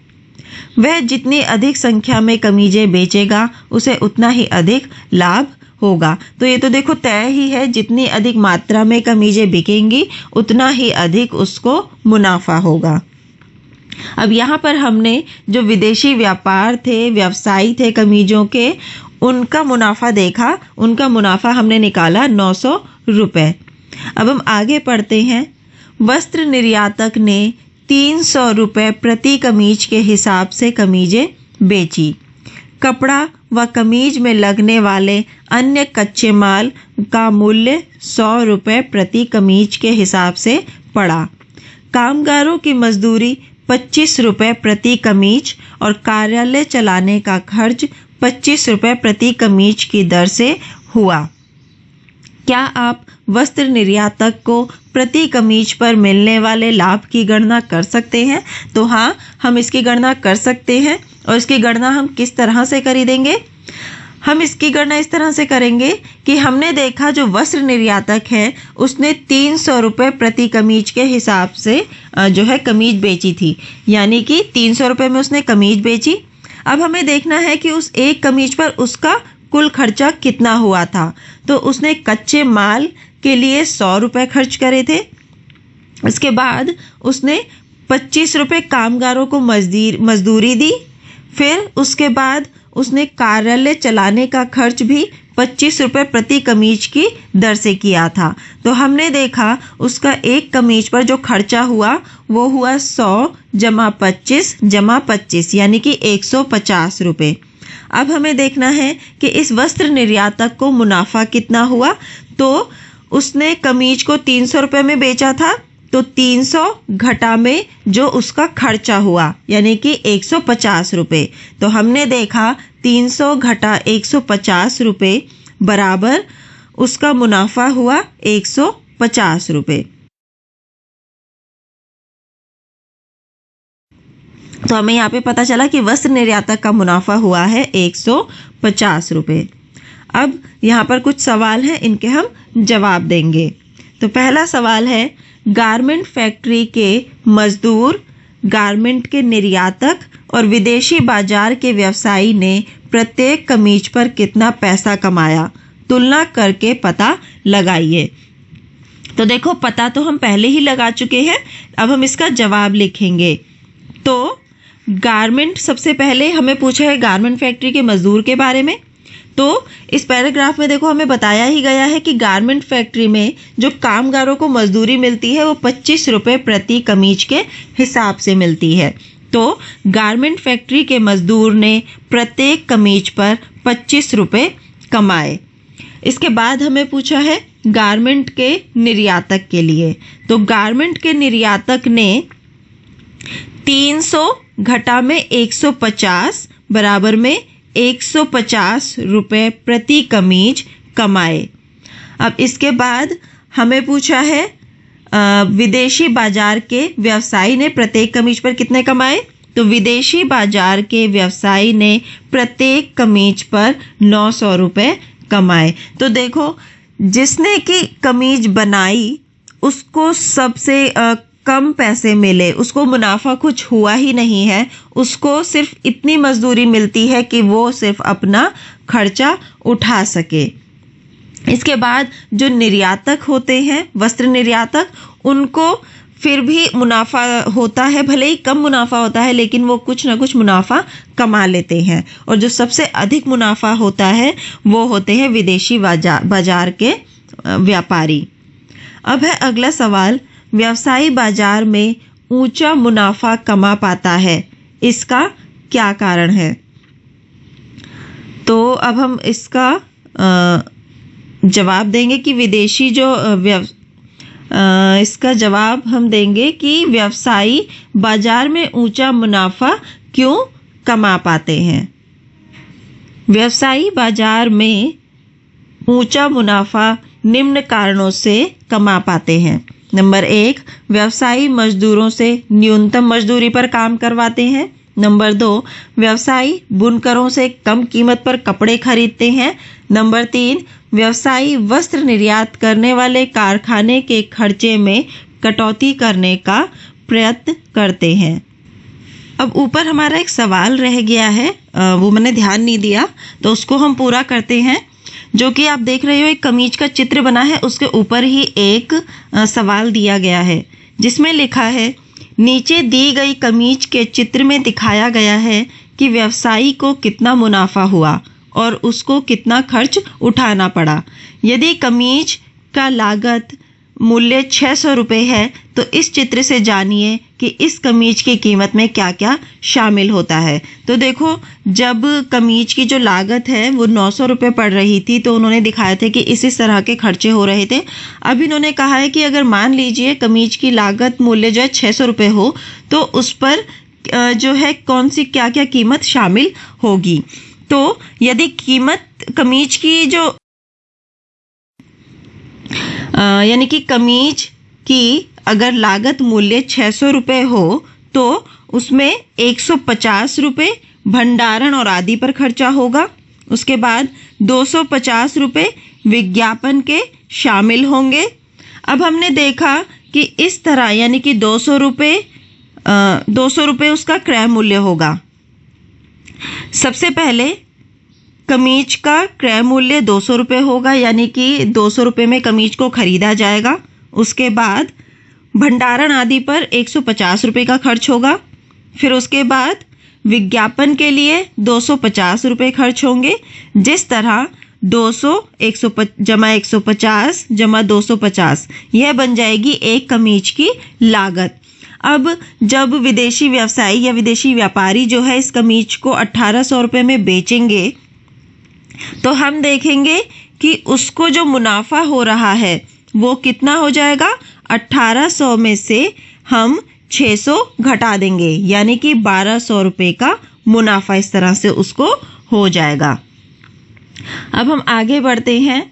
वह जितनी अधिक संख्या में कमीजें बेचेगा उसे उतना ही अधिक लाभ होगा। तो ये तो देखो तय ही है, जितनी अधिक मात्रा में कमीजें बिकेंगी उतना ही अधिक उसको मुनाफा होगा। अब यहाँ पर हमने जो विदेशी व्यापार थे, व्यवसायी थे कमीजों के, उनका मुनाफा देखा। उनका मुनाफा हमने निकाला 900 रुपये। अब हम आगे पढ़ते हैं। वस्त्र निर्यातक ने 300 रुपये प्रति कमीज के हिसाब से कमीजें बेची। कपड़ा व कमीज में लगने वाले अन्य कच्चे माल का मूल्य 100 रुपये प्रति कमीज के हिसाब से पड़ा। कामगारों की मजदूरी 25 रुपये प्रति कमीज और कार्यालय चलाने का खर्च 25 रुपये प्रति कमीज की दर से हुआ। क्या आप वस्त्र निर्यातक को प्रति कमीज पर मिलने वाले लाभ की गणना कर सकते हैं? तो हाँ, हम इसकी गणना कर सकते हैं। और इसकी गणना हम किस तरह से खरीदेंगे? हम इसकी गणना इस तरह से करेंगे कि हमने देखा जो वस्त्र निर्यातक है उसने 300 रुपये प्रति कमीज के हिसाब से जो है कमीज बेची थी, यानी कि 300 रुपये में उसने कमीज बेची। अब हमें देखना है कि उस एक कमीज पर उसका कुल खर्चा कितना हुआ था। तो उसने कच्चे माल के लिए 100 रुपये खर्च करे थे। इसके बाद उसने 25 रुपये कामगारों को मजदूरी दी। फिर उसके बाद उसने कार्यालय चलाने का खर्च भी 25 रुपये प्रति कमीज की दर से किया था। तो हमने देखा उसका एक कमीज पर जो खर्चा हुआ वो हुआ 100 जमा 25 जमा 25 यानी कि 150 रुपये। अब हमें देखना है कि इस वस्त्र निर्यातक को मुनाफा कितना हुआ। तो उसने कमीज को 300 रुपये में बेचा था, तो 300 घटा में जो उसका खर्चा हुआ यानी कि 150 रुपये। तो हमने देखा 300 घटा 150 रुपये बराबर उसका मुनाफा हुआ 150 रुपये। तो हमें यहाँ पे पता चला कि वस्त्र निर्यातक का मुनाफा हुआ है 150 रुपये। अब यहाँ पर कुछ सवाल हैं, इनके हम जवाब देंगे। तो पहला सवाल है, गारमेंट फैक्ट्री के मजदूर, गारमेंट के निर्यातक और विदेशी बाजार के व्यवसायी ने प्रत्येक कमीज पर कितना पैसा कमाया? तुलना करके पता लगाइए। तो देखो पता तो हम पहले ही लगा चुके हैं, अब हम इसका जवाब लिखेंगे। तो गारमेंट, सबसे पहले हमें पूछा है गारमेंट फैक्ट्री के मजदूर के बारे में। तो इस पैराग्राफ में देखो हमें बताया ही गया है कि गारमेंट फैक्ट्री में जो कामगारों को मजदूरी मिलती है वो 25 रुपये प्रति कमीज के हिसाब से मिलती है। तो गारमेंट फैक्ट्री के मजदूर ने प्रत्येक कमीज पर 25 रुपये कमाए। इसके बाद हमें पूछा है गारमेंट के निर्यातक के लिए। तो गारमेंट के निर्यातक ने 300 घटा में 150 बराबर में 150 रुपये प्रति कमीज कमाए। अब इसके बाद हमें पूछा है विदेशी बाजार के व्यवसायी ने प्रत्येक कमीज पर कितने कमाए? तो विदेशी बाजार के व्यवसायी ने प्रत्येक कमीज पर 900 रुपये कमाए। तो देखो जिसने की कमीज बनाई उसको सबसे कम पैसे मिले, उसको मुनाफा कुछ हुआ ही नहीं है। उसको सिर्फ इतनी मजदूरी मिलती है कि वो सिर्फ अपना खर्चा उठा सके। इसके बाद जो निर्यातक होते हैं, वस्त्र निर्यातक, उनको फिर भी मुनाफा होता है, भले ही कम मुनाफा होता है लेकिन वो कुछ ना कुछ मुनाफा कमा लेते हैं। और जो सबसे अधिक मुनाफा होता है वो होते हैं विदेशी बाजार के व्यापारी। अब है अगला सवाल, व्यवसायी बाजार में ऊंचा मुनाफा कमा पाता है, इसका क्या कारण है? तो अब हम इसका जवाब देंगे कि विदेशी जो इसका जवाब हम देंगे कि व्यवसायी बाजार में ऊंचा मुनाफा क्यों कमा पाते हैं। व्यवसायी बाजार में ऊंचा मुनाफा निम्न कारणों से कमा पाते हैं। नंबर 1, व्यवसायी मजदूरों से न्यूनतम मजदूरी पर काम करवाते हैं। नंबर 2, व्यवसायी बुनकरों से कम कीमत पर कपड़े खरीदते हैं। नंबर 3, व्यवसायी वस्त्र निर्यात करने वाले कारखाने के खर्चे में कटौती करने का प्रयत्न करते हैं। अब ऊपर हमारा एक सवाल रह गया है, वो मैंने ध्यान नहीं दिया, तो उसको हम पूरा करते हैं। जो कि आप देख रहे हो एक कमीज का चित्र बना है, उसके ऊपर ही एक सवाल दिया गया है जिसमें लिखा है, नीचे दी गई कमीज के चित्र में दिखाया गया है कि व्यवसायी को कितना मुनाफा हुआ और उसको कितना खर्च उठाना पड़ा। यदि कमीज का लागत मूल्य 600 रुपये है तो इस चित्र से जानिए कि इस कमीज की कीमत में क्या क्या शामिल होता है। तो देखो, जब कमीज की जो लागत है वो 900 रुपये पड़ रही थी तो उन्होंने दिखाया था कि इस तरह के खर्चे हो रहे थे। अब इन्होंने कहा है कि अगर मान लीजिए कमीज की लागत मूल्य जो है 600 रुपये हो तो उस पर जो है कौन सी क्या क्या कीमत शामिल होगी। तो यदि कीमत कमीज की जो यानी कि कमीज की अगर लागत मूल्य 600 रुपये हो तो उसमें 150 रुपये भंडारण और आदि पर खर्चा होगा। उसके बाद 250 रुपये विज्ञापन के शामिल होंगे। अब हमने देखा कि इस तरह यानी कि 200 रुपये उसका क्रय मूल्य होगा। सबसे पहले कमीज का क्रय मूल्य 200 रुपये होगा, यानी कि 200 रुपये में कमीज को खरीदा जाएगा। उसके बाद भंडारण आदि पर 150 रुपये का खर्च होगा। फिर उसके बाद विज्ञापन के लिए 250 रुपये खर्च होंगे। जिस तरह 200 जमा 150 जमा 250 यह बन जाएगी एक कमीज की लागत। अब जब विदेशी व्यवसायी या विदेशी व्यापारी जो है इस कमीज को 1800 रुपये में बेचेंगे तो हम देखेंगे कि उसको जो मुनाफा हो रहा है वो कितना हो जाएगा। 1800 में से हम 600 घटा देंगे, यानी कि 1200 रुपये का मुनाफा इस तरह से उसको हो जाएगा। अब हम आगे बढ़ते हैं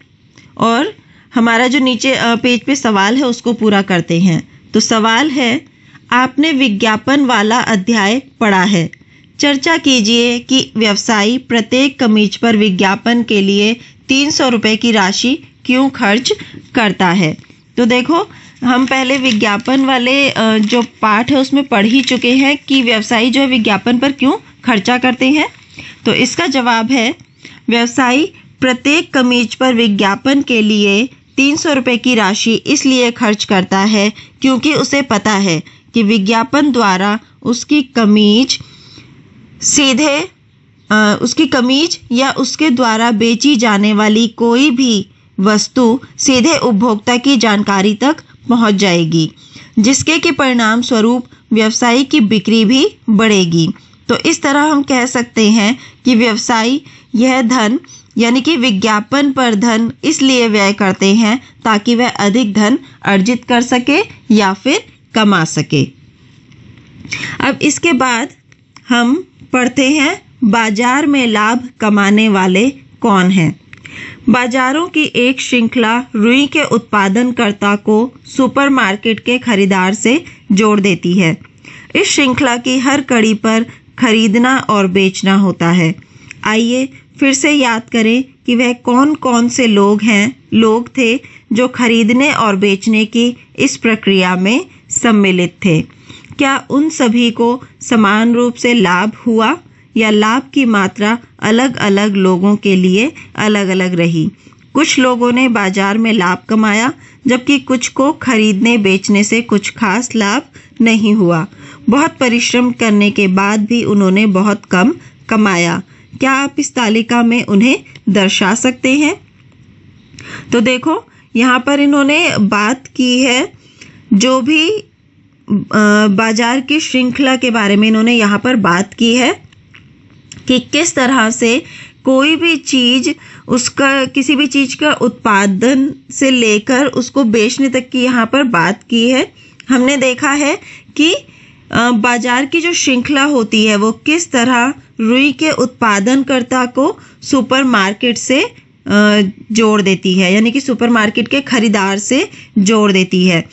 और हमारा जो नीचे पेज पे सवाल है उसको पूरा करते हैं। तो सवाल है, आपने विज्ञापन वाला अध्याय पढ़ा है, चर्चा कीजिए कि व्यवसायी प्रत्येक कमीज पर विज्ञापन के लिए 300 रुपये की राशि क्यों खर्च करता है। तो देखो, हम पहले विज्ञापन वाले जो पाठ है उसमें पढ़ ही चुके हैं कि व्यवसायी जो है विज्ञापन पर क्यों खर्चा करते हैं। तो इसका जवाब है, व्यवसायी प्रत्येक कमीज पर विज्ञापन के लिए 300 रुपये की राशि इसलिए खर्च करता है क्योंकि उसे पता है कि विज्ञापन द्वारा उसकी कमीज या उसके द्वारा बेची जाने वाली कोई भी वस्तु सीधे उपभोक्ता की जानकारी तक पहुंच जाएगी, जिसके के परिणाम स्वरूप व्यवसायी की बिक्री भी बढ़ेगी। तो इस तरह हम कह सकते हैं कि व्यवसायी यह धन यानी कि विज्ञापन पर धन इसलिए व्यय करते हैं ताकि वह अधिक धन अर्जित कर सके या फिर कमा सके। अब इसके बाद हम पढ़ते हैं, बाजार में लाभ कमाने वाले कौन हैं। बाजारों की एक श्रृंखला रुई के उत्पादनकर्ता को सुपरमार्केट के खरीदार से जोड़ देती है। इस श्रृंखला की हर कड़ी पर खरीदना और बेचना होता है। आइए फिर से याद करें कि वह कौन कौन से लोग थे जो खरीदने और बेचने की इस प्रक्रिया में सम्मिलित थे। क्या उन सभी को समान रूप से लाभ हुआ या लाभ की मात्रा अलग अलग लोगों के लिए अलग अलग रही। कुछ लोगों ने बाजार में लाभ कमाया जबकि कुछ को खरीदने बेचने से कुछ खास लाभ नहीं हुआ। बहुत परिश्रम करने के बाद भी उन्होंने बहुत कम कमाया। क्या आप इस तालिका में उन्हें दर्शा सकते हैं? तो देखो, यहाँ पर इन्होंने बात की है जो भी बाजार की श्रृंखला के बारे में इन्होंने यहाँ पर बात की है कि किस तरह से कोई भी चीज उसका किसी भी चीज का उत्पादन से लेकर उसको बेचने तक की यहाँ पर बात की है। हमने देखा है कि बाजार की जो श्रृंखला होती है वो किस तरह रुई के उत्पादनकर्ता को सुपरमार्केट से जोड़ देती है, यानी कि सुपरमार्केट के खरीदार से जोड़ देती है।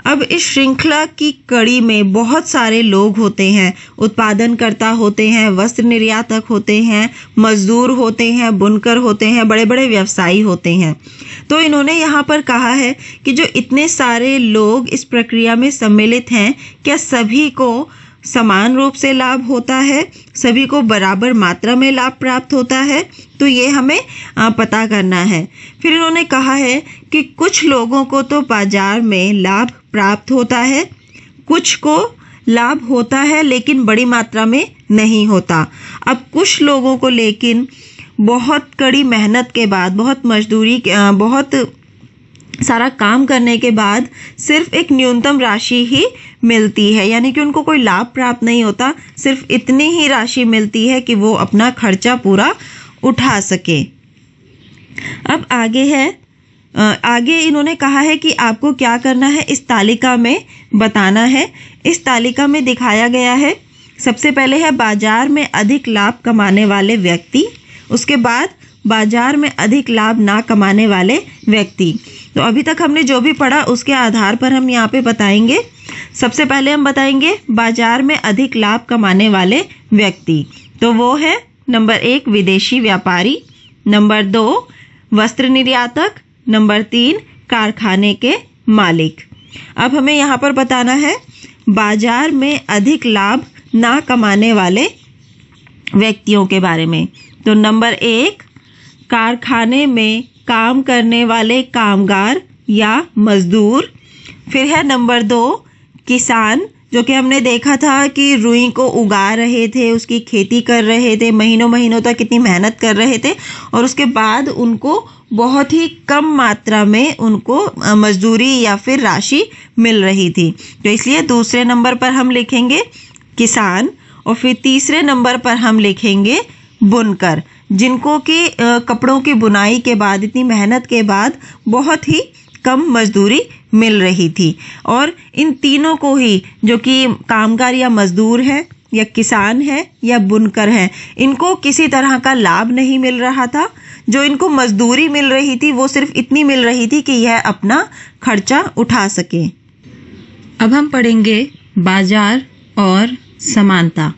अब इस श्रृंखला की कड़ी में बहुत सारे लोग होते हैं, उत्पादनकर्ता होते हैं, वस्त्र निर्यातक होते हैं, मजदूर होते हैं, बुनकर होते हैं, बड़े बड़े व्यवसायी होते हैं। तो इन्होंने यहाँ पर कहा है कि जो इतने सारे लोग इस प्रक्रिया में सम्मिलित हैं, क्या सभी को समान रूप से लाभ होता है, सभी को बराबर मात्रा में लाभ प्राप्त होता है? तो ये हमें पता करना है। फिर इन्होंने कहा है कि कुछ लोगों को तो बाजार में लाभ प्राप्त होता है, कुछ को लाभ होता है लेकिन बड़ी मात्रा में नहीं होता। अब कुछ लोगों को लेकिन बहुत कड़ी मेहनत के बाद, बहुत मजदूरी, बहुत सारा काम करने के बाद सिर्फ एक न्यूनतम राशि ही मिलती है, यानी कि उनको कोई लाभ प्राप्त नहीं होता, सिर्फ इतनी ही राशि मिलती है कि वो अपना खर्चा पूरा उठा सके। अब आगे इन्होंने कहा है कि आपको क्या करना है, इस तालिका में बताना है। इस तालिका में दिखाया गया है, सबसे पहले है बाजार में अधिक लाभ कमाने वाले व्यक्ति, उसके बाद बाजार में अधिक लाभ ना कमाने वाले व्यक्ति। तो अभी तक हमने जो भी पढ़ा उसके आधार पर हम यहाँ पे बताएंगे। सबसे पहले हम बताएंगे बाजार में अधिक लाभ कमाने वाले व्यक्ति। तो वो है नंबर 1 विदेशी व्यापारी, नंबर 2 वस्त्र निर्यातक, नंबर 3 कारखाने के मालिक। अब हमें यहाँ पर बताना है बाजार में अधिक लाभ ना कमाने वाले व्यक्तियों के बारे में। तो नंबर 1 कारखाने में काम करने वाले कामगार या मजदूर। फिर है नंबर 2 किसान, जो कि हमने देखा था कि रुई को उगा रहे थे, उसकी खेती कर रहे थे, महीनों महीनों तक कितनी मेहनत कर रहे थे और उसके बाद उनको बहुत ही कम मात्रा में उनको मजदूरी या फिर राशि मिल रही थी। तो इसलिए दूसरे नंबर पर हम लिखेंगे किसान और फिर तीसरे नंबर पर हम लिखेंगे बुनकर, जिनको कि कपड़ों की बुनाई के बाद, इतनी मेहनत के बाद बहुत ही कम मजदूरी मिल रही थी। और इन तीनों को ही, जो कि कामगार या मजदूर है या किसान है या बुनकर है, इनको किसी तरह का लाभ नहीं मिल रहा था। जो इनको मजदूरी मिल रही थी वो सिर्फ इतनी मिल रही थी कि यह अपना खर्चा उठा सके। अब हम पढ़ेंगे बाजार और समानता।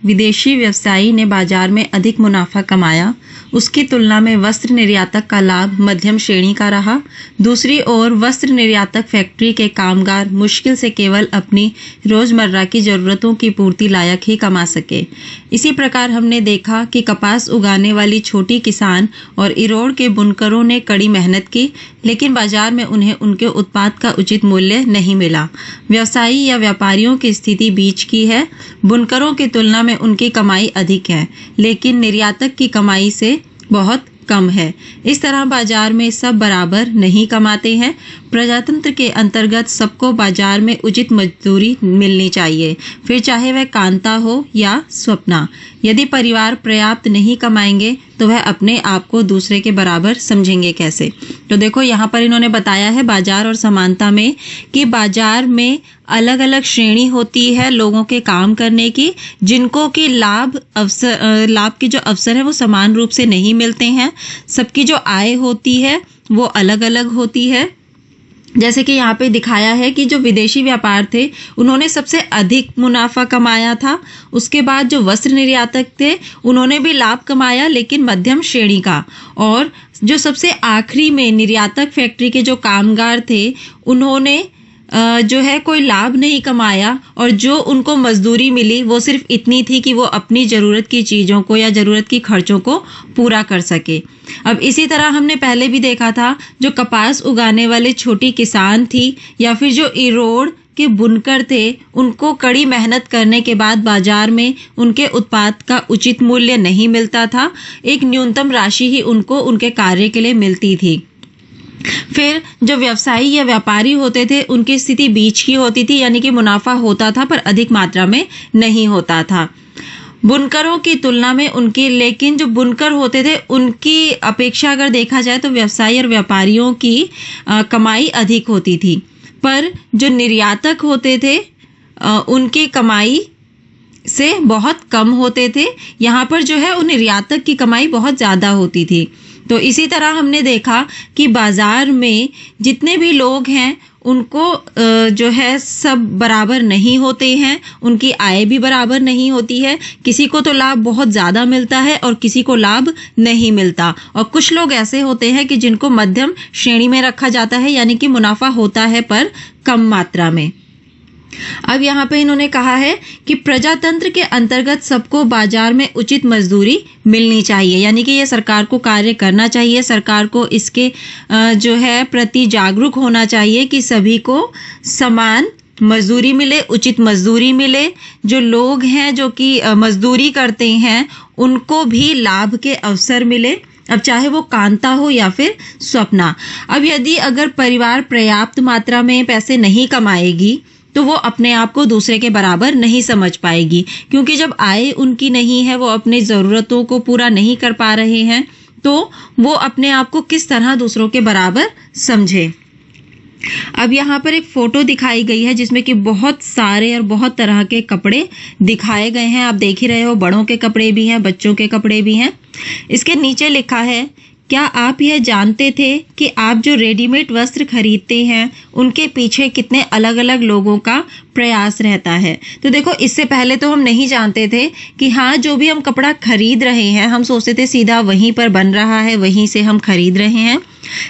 विदेशी व्यवसायी ने बाजार में अधिक मुनाफा कमाया, उसकी तुलना में वस्त्र निर्यातक का लाभ मध्यम श्रेणी का रहा। दूसरी ओर वस्त्र निर्यातक फैक्ट्री के कामगार मुश्किल से केवल अपनी रोजमर्रा की जरूरतों की पूर्ति लायक ही कमा सके। इसी प्रकार हमने देखा कि कपास उगाने वाली छोटी किसान और इरोड़ के बुनकरों ने कड़ी मेहनत की, लेकिन बाजार में उन्हें उनके उत्पाद का उचित मूल्य नहीं मिला। व्यवसायी या व्यापारियों की स्थिति बीच की है। बुनकरों की तुलना में उनकी कमाई अधिक है, लेकिन निर्यातक की कमाई से बहुत कम है। इस तरह बाजार में सब बराबर नहीं कमाते हैं। प्रजातंत्र के अंतर्गत सबको बाजार में उचित मजदूरी मिलनी चाहिए, फिर चाहे वह कांता हो या स्वप्ना। यदि परिवार पर्याप्त नहीं कमाएंगे तो वह अपने आप को दूसरे के बराबर समझेंगे कैसे? तो देखो यहाँ पर इन्होंने बताया है बाजार और समानता में कि बाजार में अलग अलग श्रेणी होती है लोगों के काम करने की, जिनको कि लाभ के जो अवसर है वो समान रूप से नहीं मिलते हैं। सबकी जो आय होती है वो अलग अलग होती है। जैसे कि यहाँ पे दिखाया है कि जो विदेशी व्यापार थे उन्होंने सबसे अधिक मुनाफा कमाया था। उसके बाद जो वस्त्र निर्यातक थे उन्होंने भी लाभ कमाया, लेकिन मध्यम श्रेणी का। और जो सबसे आखिरी में निर्यातक फैक्ट्री के जो कामगार थे उन्होंने जो है कोई लाभ नहीं कमाया, और जो उनको मजदूरी मिली वो सिर्फ इतनी थी कि वो अपनी ज़रूरत की चीज़ों को या ज़रूरत की खर्चों को पूरा कर सके। अब इसी तरह हमने पहले भी देखा था जो कपास उगाने वाले छोटी किसान थी या फिर जो इरोड़ के बुनकर थे, उनको कड़ी मेहनत करने के बाद बाजार में उनके उत्पाद का उचित मूल्य नहीं मिलता था। एक न्यूनतम राशि ही उनको उनके कार्य के लिए मिलती थी। फिर जो व्यवसायी या व्यापारी होते थे उनकी स्थिति बीच की होती थी, यानी कि मुनाफा होता था पर अधिक मात्रा में नहीं होता था। बुनकरों की तुलना में लेकिन जो बुनकर होते थे उनकी अपेक्षा अगर देखा जाए तो व्यवसायी और व्यापारियों की कमाई अधिक होती थी, पर जो निर्यातक होते थे उनकी कमाई से बहुत कम होते थे। यहाँ पर जो है उन निर्यातक की कमाई बहुत ज़्यादा होती थी। तो इसी तरह हमने देखा कि बाजार में जितने भी लोग हैं उनको जो है सब बराबर नहीं होते हैं, उनकी आय भी बराबर नहीं होती है। किसी को तो लाभ बहुत ज़्यादा मिलता है और किसी को लाभ नहीं मिलता। और कुछ लोग ऐसे होते हैं कि जिनको मध्यम श्रेणी में रखा जाता है, यानी कि मुनाफा होता है पर कम मात्रा में। अब यहाँ पे इन्होंने कहा है कि प्रजातंत्र के अंतर्गत सबको बाजार में उचित मजदूरी मिलनी चाहिए, यानी कि ये सरकार को कार्य करना चाहिए। सरकार को इसके जो है प्रति जागरूक होना चाहिए कि सभी को समान मजदूरी मिले, उचित मजदूरी मिले। जो लोग हैं जो कि मजदूरी करते हैं उनको भी लाभ के अवसर मिले, अब चाहे वो कांता हो या फिर स्वप्ना। अब यदि अगर परिवार पर्याप्त मात्रा में पैसे नहीं कमाएगी तो वो अपने आप को दूसरे के बराबर नहीं समझ पाएगी, क्योंकि जब आय उनकी नहीं है, वो अपनी ज़रूरतों को पूरा नहीं कर पा रहे हैं, तो वो अपने आप को किस तरह दूसरों के बराबर समझे। अब यहाँ पर एक फोटो दिखाई गई है जिसमें कि बहुत सारे और बहुत तरह के कपड़े दिखाए गए हैं। आप देख ही रहे हो, बड़ों के कपड़े भी हैं, बच्चों के कपड़े भी हैं। इसके नीचे लिखा है, क्या आप यह जानते थे कि आप जो रेडीमेड वस्त्र खरीदते हैं उनके पीछे कितने अलग अलग लोगों का प्रयास रहता है। तो देखो, इससे पहले तो हम नहीं जानते थे कि हाँ, जो भी हम कपड़ा खरीद रहे हैं हम सोचते थे सीधा वहीं पर बन रहा है, वहीं से हम खरीद रहे हैं।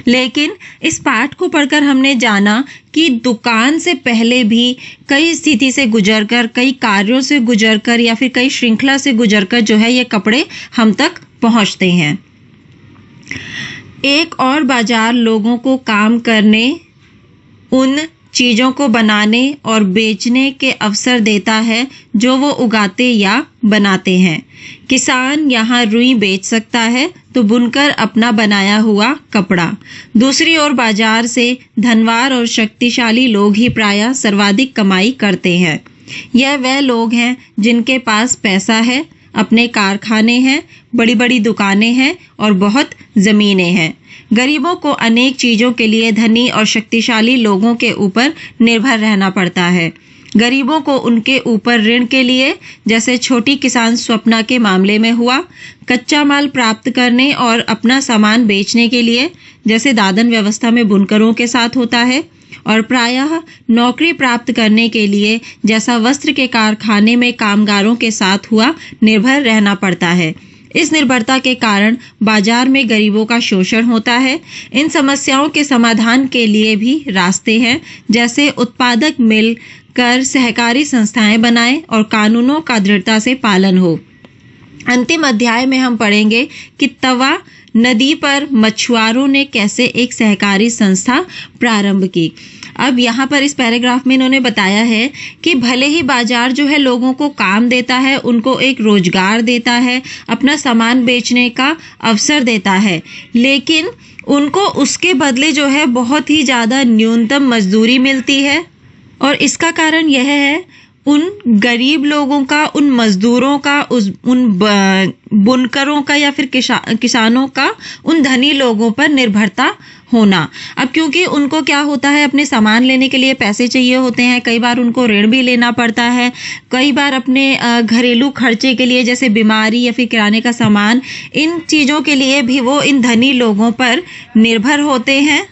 लेकिन इस पाठ को पढ़कर हमने जाना कि दुकान से पहले भी कई स्थिति से गुजरकर, कई कार्यों से गुजरकर या फिर कई श्रृंखला से गुजरकर जो है ये कपड़े हम तक पहुंचते हैं। एक और बाजार लोगों को काम करने, उन चीज़ों को बनाने और बेचने के अवसर देता है जो वो उगाते या बनाते हैं। किसान यहाँ रुई बेच सकता है तो बुनकर अपना बनाया हुआ कपड़ा। दूसरी ओर बाजार से धनवान और शक्तिशाली लोग ही प्रायः सर्वाधिक कमाई करते हैं। यह वह लोग हैं जिनके पास पैसा है, अपने कारखाने हैं, बड़ी बड़ी दुकानें हैं और बहुत ज़मीनें हैं। गरीबों को अनेक चीज़ों के लिए धनी और शक्तिशाली लोगों के ऊपर निर्भर रहना पड़ता है। गरीबों को उनके ऊपर ऋण के लिए, जैसे छोटी किसान स्वप्ना के मामले में हुआ, कच्चा माल प्राप्त करने और अपना सामान बेचने के लिए, जैसे दादन व्यवस्था में बुनकरों के साथ होता है, और प्रायः नौकरी प्राप्त करने के लिए, जैसा वस्त्र के कारखाने में कामगारों के साथ हुआ, निर्भर रहना पड़ता है। इस निर्भरता के कारण बाजार में गरीबों का शोषण होता है। इन समस्याओं के समाधान के लिए भी रास्ते हैं, जैसे उत्पादक मिल कर सहकारी संस्थाएं बनाएं और कानूनों का दृढ़ता से पालन हो। अंतिम अध्याय में हम पढ़ेंगे कि तवा नदी पर मछुआरों ने कैसे एक सहकारी संस्था प्रारंभ की। अब यहाँ पर इस पैराग्राफ में इन्होंने बताया है कि भले ही बाजार जो है लोगों को काम देता है, उनको एक रोजगार देता है, अपना सामान बेचने का अवसर देता है, लेकिन उनको उसके बदले जो है बहुत ही ज़्यादा न्यूनतम मजदूरी मिलती है। और इसका कारण यह है उन गरीब लोगों का, उन मजदूरों का, उन बुनकरों का या फिर किसानों का उन धनी लोगों पर निर्भरता होना। अब क्योंकि उनको क्या होता है, अपने सामान लेने के लिए पैसे चाहिए होते हैं, कई बार उनको ऋण भी लेना पड़ता है, कई बार अपने घरेलू खर्चे के लिए, जैसे बीमारी या फिर किराने का सामान, इन चीज़ों के लिए भी वो इन धनी लोगों पर निर्भर होते हैं।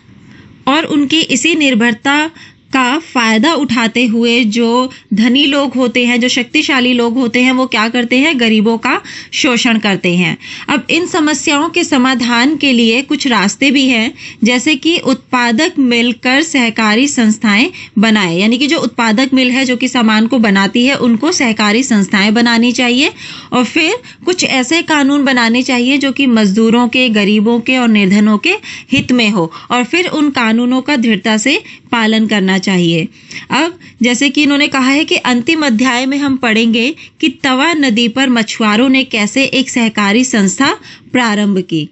और उनकी इसी निर्भरता का फायदा उठाते हुए जो धनी लोग होते हैं, जो शक्तिशाली लोग होते हैं, वो क्या करते हैं, गरीबों का शोषण करते हैं। अब इन समस्याओं के समाधान के लिए कुछ रास्ते भी हैं, जैसे कि उत्पादक मिलकर सहकारी संस्थाएं बनाए, यानी कि जो उत्पादक मिल है जो कि सामान को बनाती है, उनको सहकारी संस्थाएं बनानी चाहिए। और फिर कुछ ऐसे कानून बनाने चाहिए जो कि मजदूरों के, गरीबों के और निर्धनों के हित में हो, और फिर उन कानूनों का दृढ़ता से पालन करना चाहिए। अब जैसे कि इन्होंने कहा है कि अंतिम अध्याय में हम पढ़ेंगे कि तवा नदी पर मछुआरों ने कैसे एक सहकारी संस्था प्रारंभ की।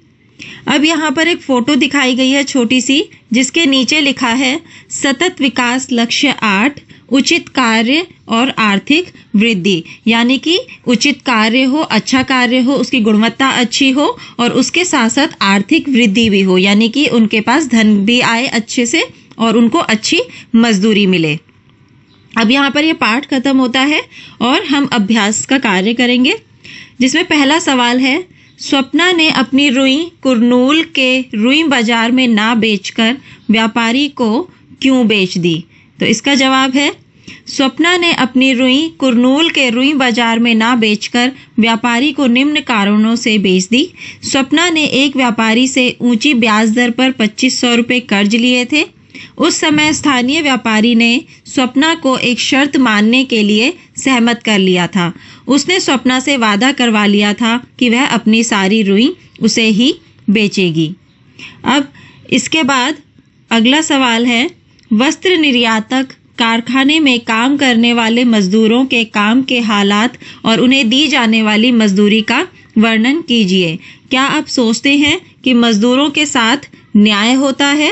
अब यहाँ पर एक फोटो दिखाई गई है छोटी सी, जिसके नीचे लिखा है सतत विकास लक्ष्य 8, उचित कार्य और आर्थिक वृद्धि, यानी कि उचित कार्य हो, अच्छा कार्य हो, उसकी गुणवत्ता अच्छी हो और उसके साथ साथ आर्थिक वृद्धि भी हो, यानी कि उनके पास धन भी आए अच्छे से और उनको अच्छी मजदूरी मिले। अब यहाँ पर ये पाठ खत्म होता है और हम अभ्यास का कार्य करेंगे, जिसमें पहला सवाल है, स्वप्ना ने अपनी रुई कुरनूल के रुई बाजार में ना बेचकर व्यापारी को क्यों बेच दी? तो इसका जवाब है, स्वप्ना ने अपनी रुई कुरनूल के रुई बाजार में ना बेचकर व्यापारी को निम्न कारणों से बेच दी। स्वप्ना ने एक व्यापारी से ऊंची ब्याज दर पर 2500 रुपये कर्ज लिए थे। उस समय स्थानीय व्यापारी ने स्वप्ना को एक शर्त मानने के लिए सहमत कर लिया था। उसने स्वप्ना से वादा करवा लिया था कि वह अपनी सारी रुई उसे ही बेचेगी। अब इसके बाद अगला सवाल है, वस्त्र निर्यातक कारखाने में काम करने वाले मजदूरों के काम के हालात और उन्हें दी जाने वाली मजदूरी का वर्णन कीजिए। क्या आप सोचते हैं कि मजदूरों के साथ न्याय होता है?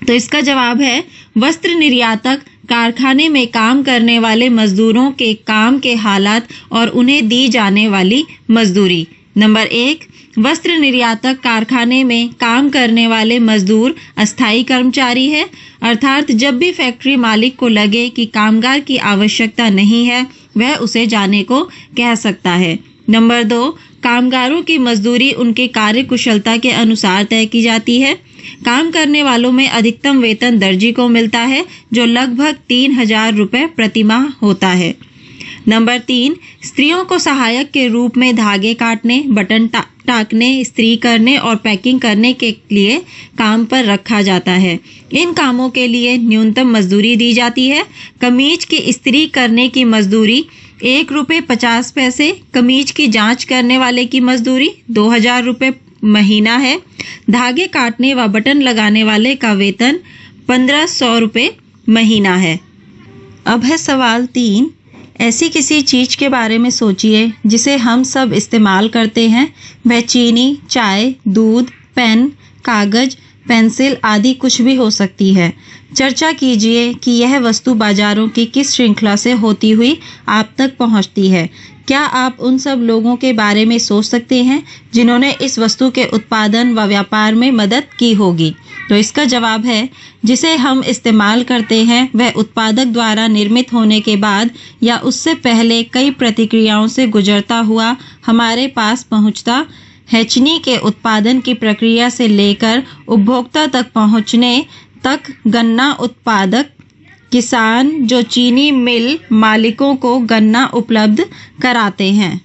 तो इसका जवाब है, वस्त्र निर्यातक कारखाने में काम करने वाले मजदूरों के काम के हालात और उन्हें दी जाने वाली मजदूरी। नंबर 1, वस्त्र निर्यातक कारखाने में काम करने वाले मजदूर अस्थायी कर्मचारी है, अर्थात जब भी फैक्ट्री मालिक को लगे कि कामगार की आवश्यकता नहीं है, वह उसे जाने को कह सकता है। नंबर 2, कामगारों की मजदूरी उनके कार्य कुशलता के अनुसार तय की जाती है। काम करने वालों में अधिकतम वेतन दर्जी को मिलता है, जो लगभग 3000 रुपये प्रतिमाह होता है। नंबर 3, स्त्रियों को सहायक के रूप में धागे काटने, बटन टाकने, इस्त्री करने और पैकिंग करने के लिए काम पर रखा जाता है। इन कामों के लिए न्यूनतम मजदूरी दी जाती है। कमीज की इस्त्री करने की मजदूरी 1 रुपये 50 पैसे, कमीज की जांच करने वाले की मजदूरी 2000 रुपये महीना है। धागे काटने व बटन लगाने वाले का वेतन 1500 रुपये महीना है। अब है सवाल 3, ऐसी किसी चीज के बारे में सोचिए जिसे हम सब इस्तेमाल करते हैं। वह चीनी, चाय, दूध, पेन, कागज, पेंसिल आदि कुछ भी हो सकती है। चर्चा कीजिए कि यह वस्तु बाजारों की किस श्रृंखला से होती हुई आप तक पहुंचती है। क्या आप उन सब लोगों के बारे में सोच सकते हैं जिन्होंने इस वस्तु के उत्पादन व व्यापार में मदद की होगी? तो इसका जवाब है, जिसे हम इस्तेमाल करते हैं वह उत्पादक द्वारा निर्मित होने के बाद या उससे पहले कई प्रतिक्रियाओं से गुजरता हुआ हमारे पास पहुंचता है। चीनी के उत्पादन की प्रक्रिया से लेकर उपभोक्ता तक पहुंचने तक गन्ना उत्पादक किसान जो चीनी मिल मालिकों को गन्ना उपलब्ध कराते हैं।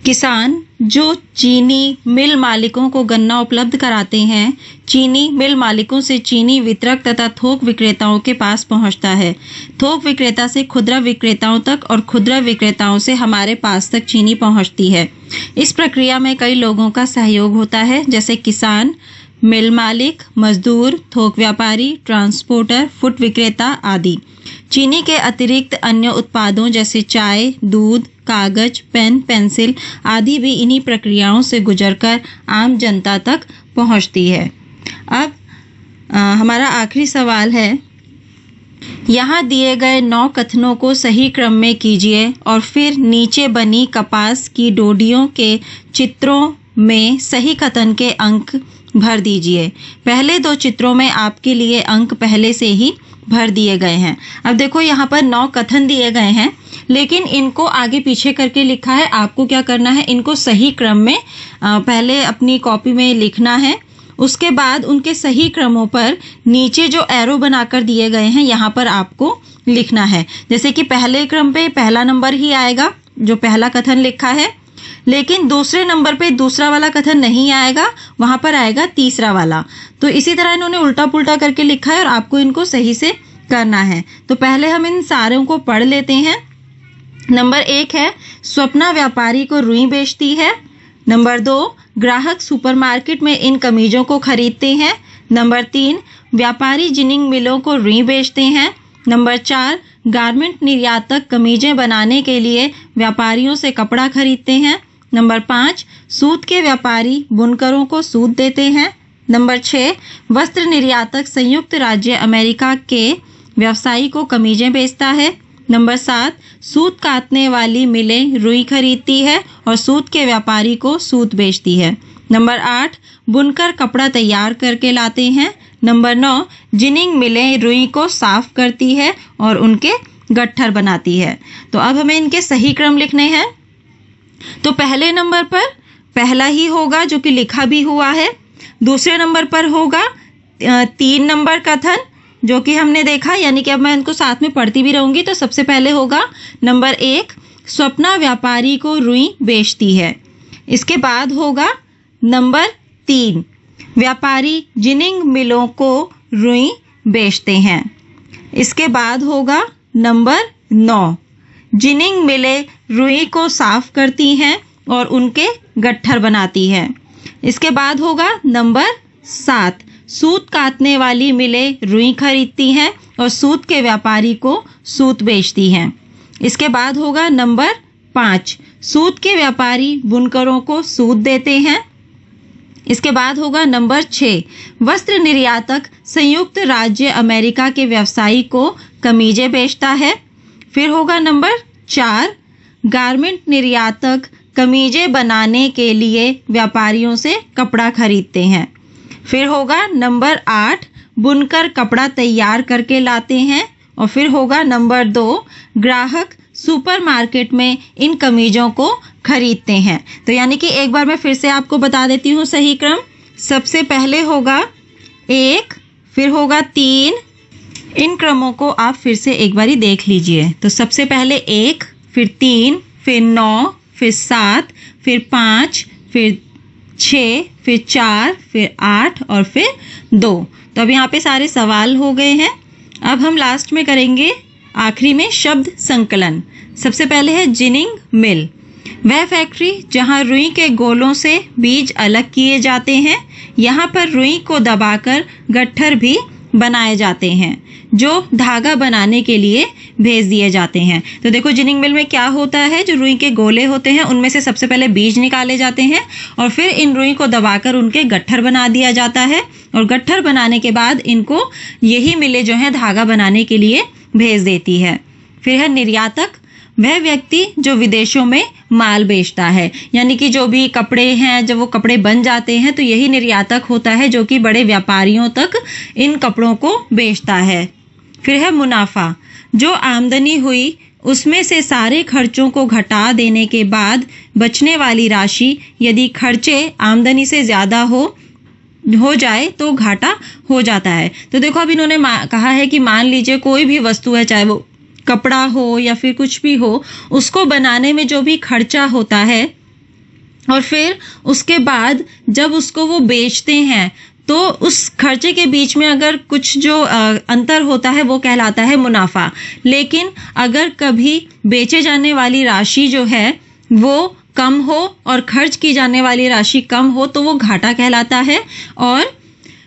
किसान जो चीनी मिल मालिकों को गन्ना उपलब्ध कराते हैं, चीनी मिल मालिकों से चीनी वितरक तथा थोक विक्रेताओं के पास पहुंचता है। थोक विक्रेता से खुदरा विक्रेताओं तक और खुदरा विक्रेताओं से हमारे पास तक चीनी पहुंचती है। इस प्रक्रिया में कई लोगों का सहयोग होता है, जैसे किसान, मिल मालिक, मजदूर, थोक व्यापारी, ट्रांसपोर्टर, फुट विक्रेता आदि। चीनी के अतिरिक्त अन्य उत्पादों जैसे चाय, दूध, कागज, पेन, पेंसिल आदि भी इन्हीं प्रक्रियाओं से गुजरकर आम जनता तक पहुंचती है। अब हमारा आखिरी सवाल है, यहाँ दिए गए 9 कथनों को सही क्रम में कीजिए और फिर नीचे बनी कपास की डोडियों के चित्रों में सही कथन के अंक भर दीजिए। पहले 2 चित्रों में आपके लिए अंक पहले से ही भर दिए गए हैं। अब देखो यहाँ पर 9 कथन दिए गए हैं, लेकिन इनको आगे पीछे करके लिखा है। आपको क्या करना है, इनको सही क्रम में पहले अपनी कॉपी में लिखना है। उसके बाद उनके सही क्रमों पर नीचे जो एरो बनाकर दिए गए हैं यहाँ पर आपको लिखना है। जैसे कि पहले क्रम पे पहला नंबर ही आएगा जो पहला कथन लिखा है, लेकिन दूसरे नंबर पे दूसरा वाला कथन नहीं आएगा, वहां पर आएगा तीसरा वाला। तो इसी तरह इन्होंने उल्टा पुल्टा करके लिखा है और आपको इनको सही से करना है। तो पहले हम इन सारों को पढ़ लेते हैं। नंबर 1 है, स्वप्ना व्यापारी को रुई बेचती है। नंबर 2, ग्राहक सुपरमार्केट में इन कमीजों को खरीदते हैं। नंबर 3, व्यापारी जिनिंग मिलों को रुई बेचते हैं। नंबर 4, गारमेंट निर्यातक कमीजें बनाने के लिए व्यापारियों से कपड़ा खरीदते हैं। नंबर 5, सूत के व्यापारी बुनकरों को सूत देते हैं। नंबर 6, वस्त्र निर्यातक संयुक्त राज्य अमेरिका के व्यवसायी को कमीजें बेचता है। नंबर 7, सूत काटने वाली मिलें रुई खरीदती है और सूत के व्यापारी को सूत बेचती है। नंबर 8, बुनकर कपड़ा तैयार करके लाते हैं। नंबर 9, जिनिंग मिलें रुई को साफ करती है और उनके गट्ठर बनाती है। तो अब हमें इनके सही क्रम लिखने हैं। तो पहले नंबर पर पहला ही होगा जो कि लिखा भी हुआ है। दूसरे नंबर पर होगा 3 नंबर कथन जो कि हमने देखा, यानी कि अब मैं इनको साथ में पढ़ती भी रहूंगी। तो सबसे पहले होगा नंबर 1, स्वप्ना व्यापारी को रुई बेचती है। इसके बाद होगा नंबर 3, व्यापारी जिनिंग मिलों को रुई बेचते हैं। इसके बाद होगा नंबर 9, जिनिंग मिलें रुई को साफ करती हैं और उनके गट्ठर बनाती हैं। इसके बाद होगा नंबर 7, सूत काटने वाली मिलें रुई खरीदती हैं और सूत के व्यापारी को सूत बेचती हैं। इसके बाद होगा नंबर 5, सूत के व्यापारी बुनकरों को सूत देते हैं। इसके बाद होगा नंबर 6, वस्त्र निर्यातक संयुक्त राज्य अमेरिका के व्यवसायी को कमीजें बेचता है। फिर होगा नंबर 4, गारमेंट निर्यातक कमीजें बनाने के लिए व्यापारियों से कपड़ा खरीदते हैं। फिर होगा नंबर 8, बुनकर कपड़ा तैयार करके लाते हैं। और फिर होगा नंबर 2, ग्राहक सुपरमार्केट में इन कमीजों को खरीदते हैं। तो यानी कि एक बार मैं फिर से आपको बता देती हूँ सही क्रम। सबसे पहले होगा 1, फिर होगा 3। इन क्रमों को आप फिर से एक बारी देख लीजिए। तो सबसे पहले 1, फिर 3, फिर 9, फिर 7, फिर 5, फिर 6, फिर 4, फिर 8 और फिर 2। तो अब यहाँ पे सारे सवाल हो गए हैं। अब हम लास्ट में करेंगे आखिरी में शब्द संकलन। सबसे पहले है जिनिंग मिल, वह फैक्ट्री जहाँ रुई के गोलों से बीज अलग किए जाते हैं। यहाँ पर रुई को दबाकर गट्ठर भी बनाए जाते हैं जो धागा बनाने के लिए भेज दिए जाते हैं। तो देखो जिनिंग मिल में क्या होता है, जो रुई के गोले होते हैं उनमें से सबसे पहले बीज निकाले जाते हैं और फिर इन रुई को दबाकर उनके गट्ठर बना दिया जाता है और गट्ठर बनाने के बाद इनको यही मिलें जो है धागा बनाने के लिए भेज देती है। फिर है निर्यातक, वह व्यक्ति जो विदेशों में माल बेचता है, यानी कि जो भी कपड़े हैं जब वो कपड़े बन जाते हैं तो यही निर्यातक होता है जो कि बड़े व्यापारियों तक इन कपड़ों को बेचता है। फिर है मुनाफा, जो आमदनी हुई उसमें से सारे खर्चों को घटा देने के बाद बचने वाली राशि यदि खर्चे आमदनी से ज़्यादा हो जाए तो घाटा हो जाता है। तो देखो अब इन्होंने कहा है कि मान लीजिए कोई भी वस्तु है, चाहे वो कपड़ा हो या फिर कुछ भी हो, उसको बनाने में जो भी खर्चा होता है और फिर उसके बाद जब उसको वो बेचते हैं तो उस खर्चे के बीच में अगर कुछ जो अंतर होता है वो कहलाता है मुनाफा। लेकिन अगर कभी बेचे जाने वाली राशि जो है वो कम हो और खर्च की जाने वाली राशि कम हो तो वो घाटा कहलाता है, और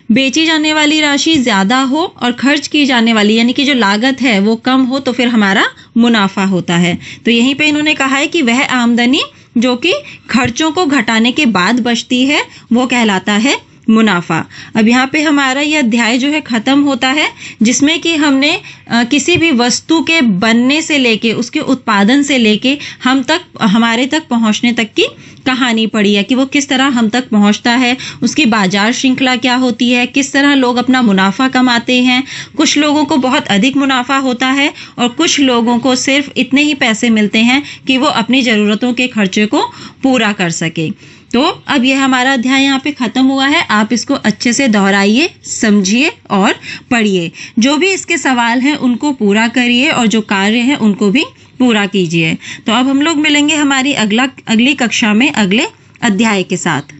बेची जाने वाली राशि ज़्यादा हो और खर्च की जाने वाली यानी कि जो लागत है वो कम हो तो फिर हमारा मुनाफा होता है। तो यहीं पे इन्होंने कहा है कि वह आमदनी जो कि खर्चों को घटाने के बाद बचती है वो कहलाता है मुनाफा। अब यहाँ पे हमारा यह अध्याय जो है ख़त्म होता है, जिसमें कि हमने किसी भी वस्तु के बनने से लेके उसके उत्पादन से लेके हमारे तक पहुँचने तक की कहानी पढ़ी है कि वो किस तरह हम तक पहुँचता है, उसकी बाजार श्रृंखला क्या होती है, किस तरह लोग अपना मुनाफा कमाते हैं। कुछ लोगों को बहुत अधिक मुनाफा होता है और कुछ लोगों को सिर्फ इतने ही पैसे मिलते हैं कि वो अपनी ज़रूरतों के खर्चे को पूरा कर सके। तो अब यह हमारा अध्याय यहाँ पे ख़त्म हुआ है। आप इसको अच्छे से दोहराइए, समझिए और पढ़िए। जो भी इसके सवाल हैं उनको पूरा करिए और जो कार्य हैं उनको भी पूरा कीजिए। तो अब हम लोग मिलेंगे हमारी अगली कक्षा में अगले अध्याय के साथ।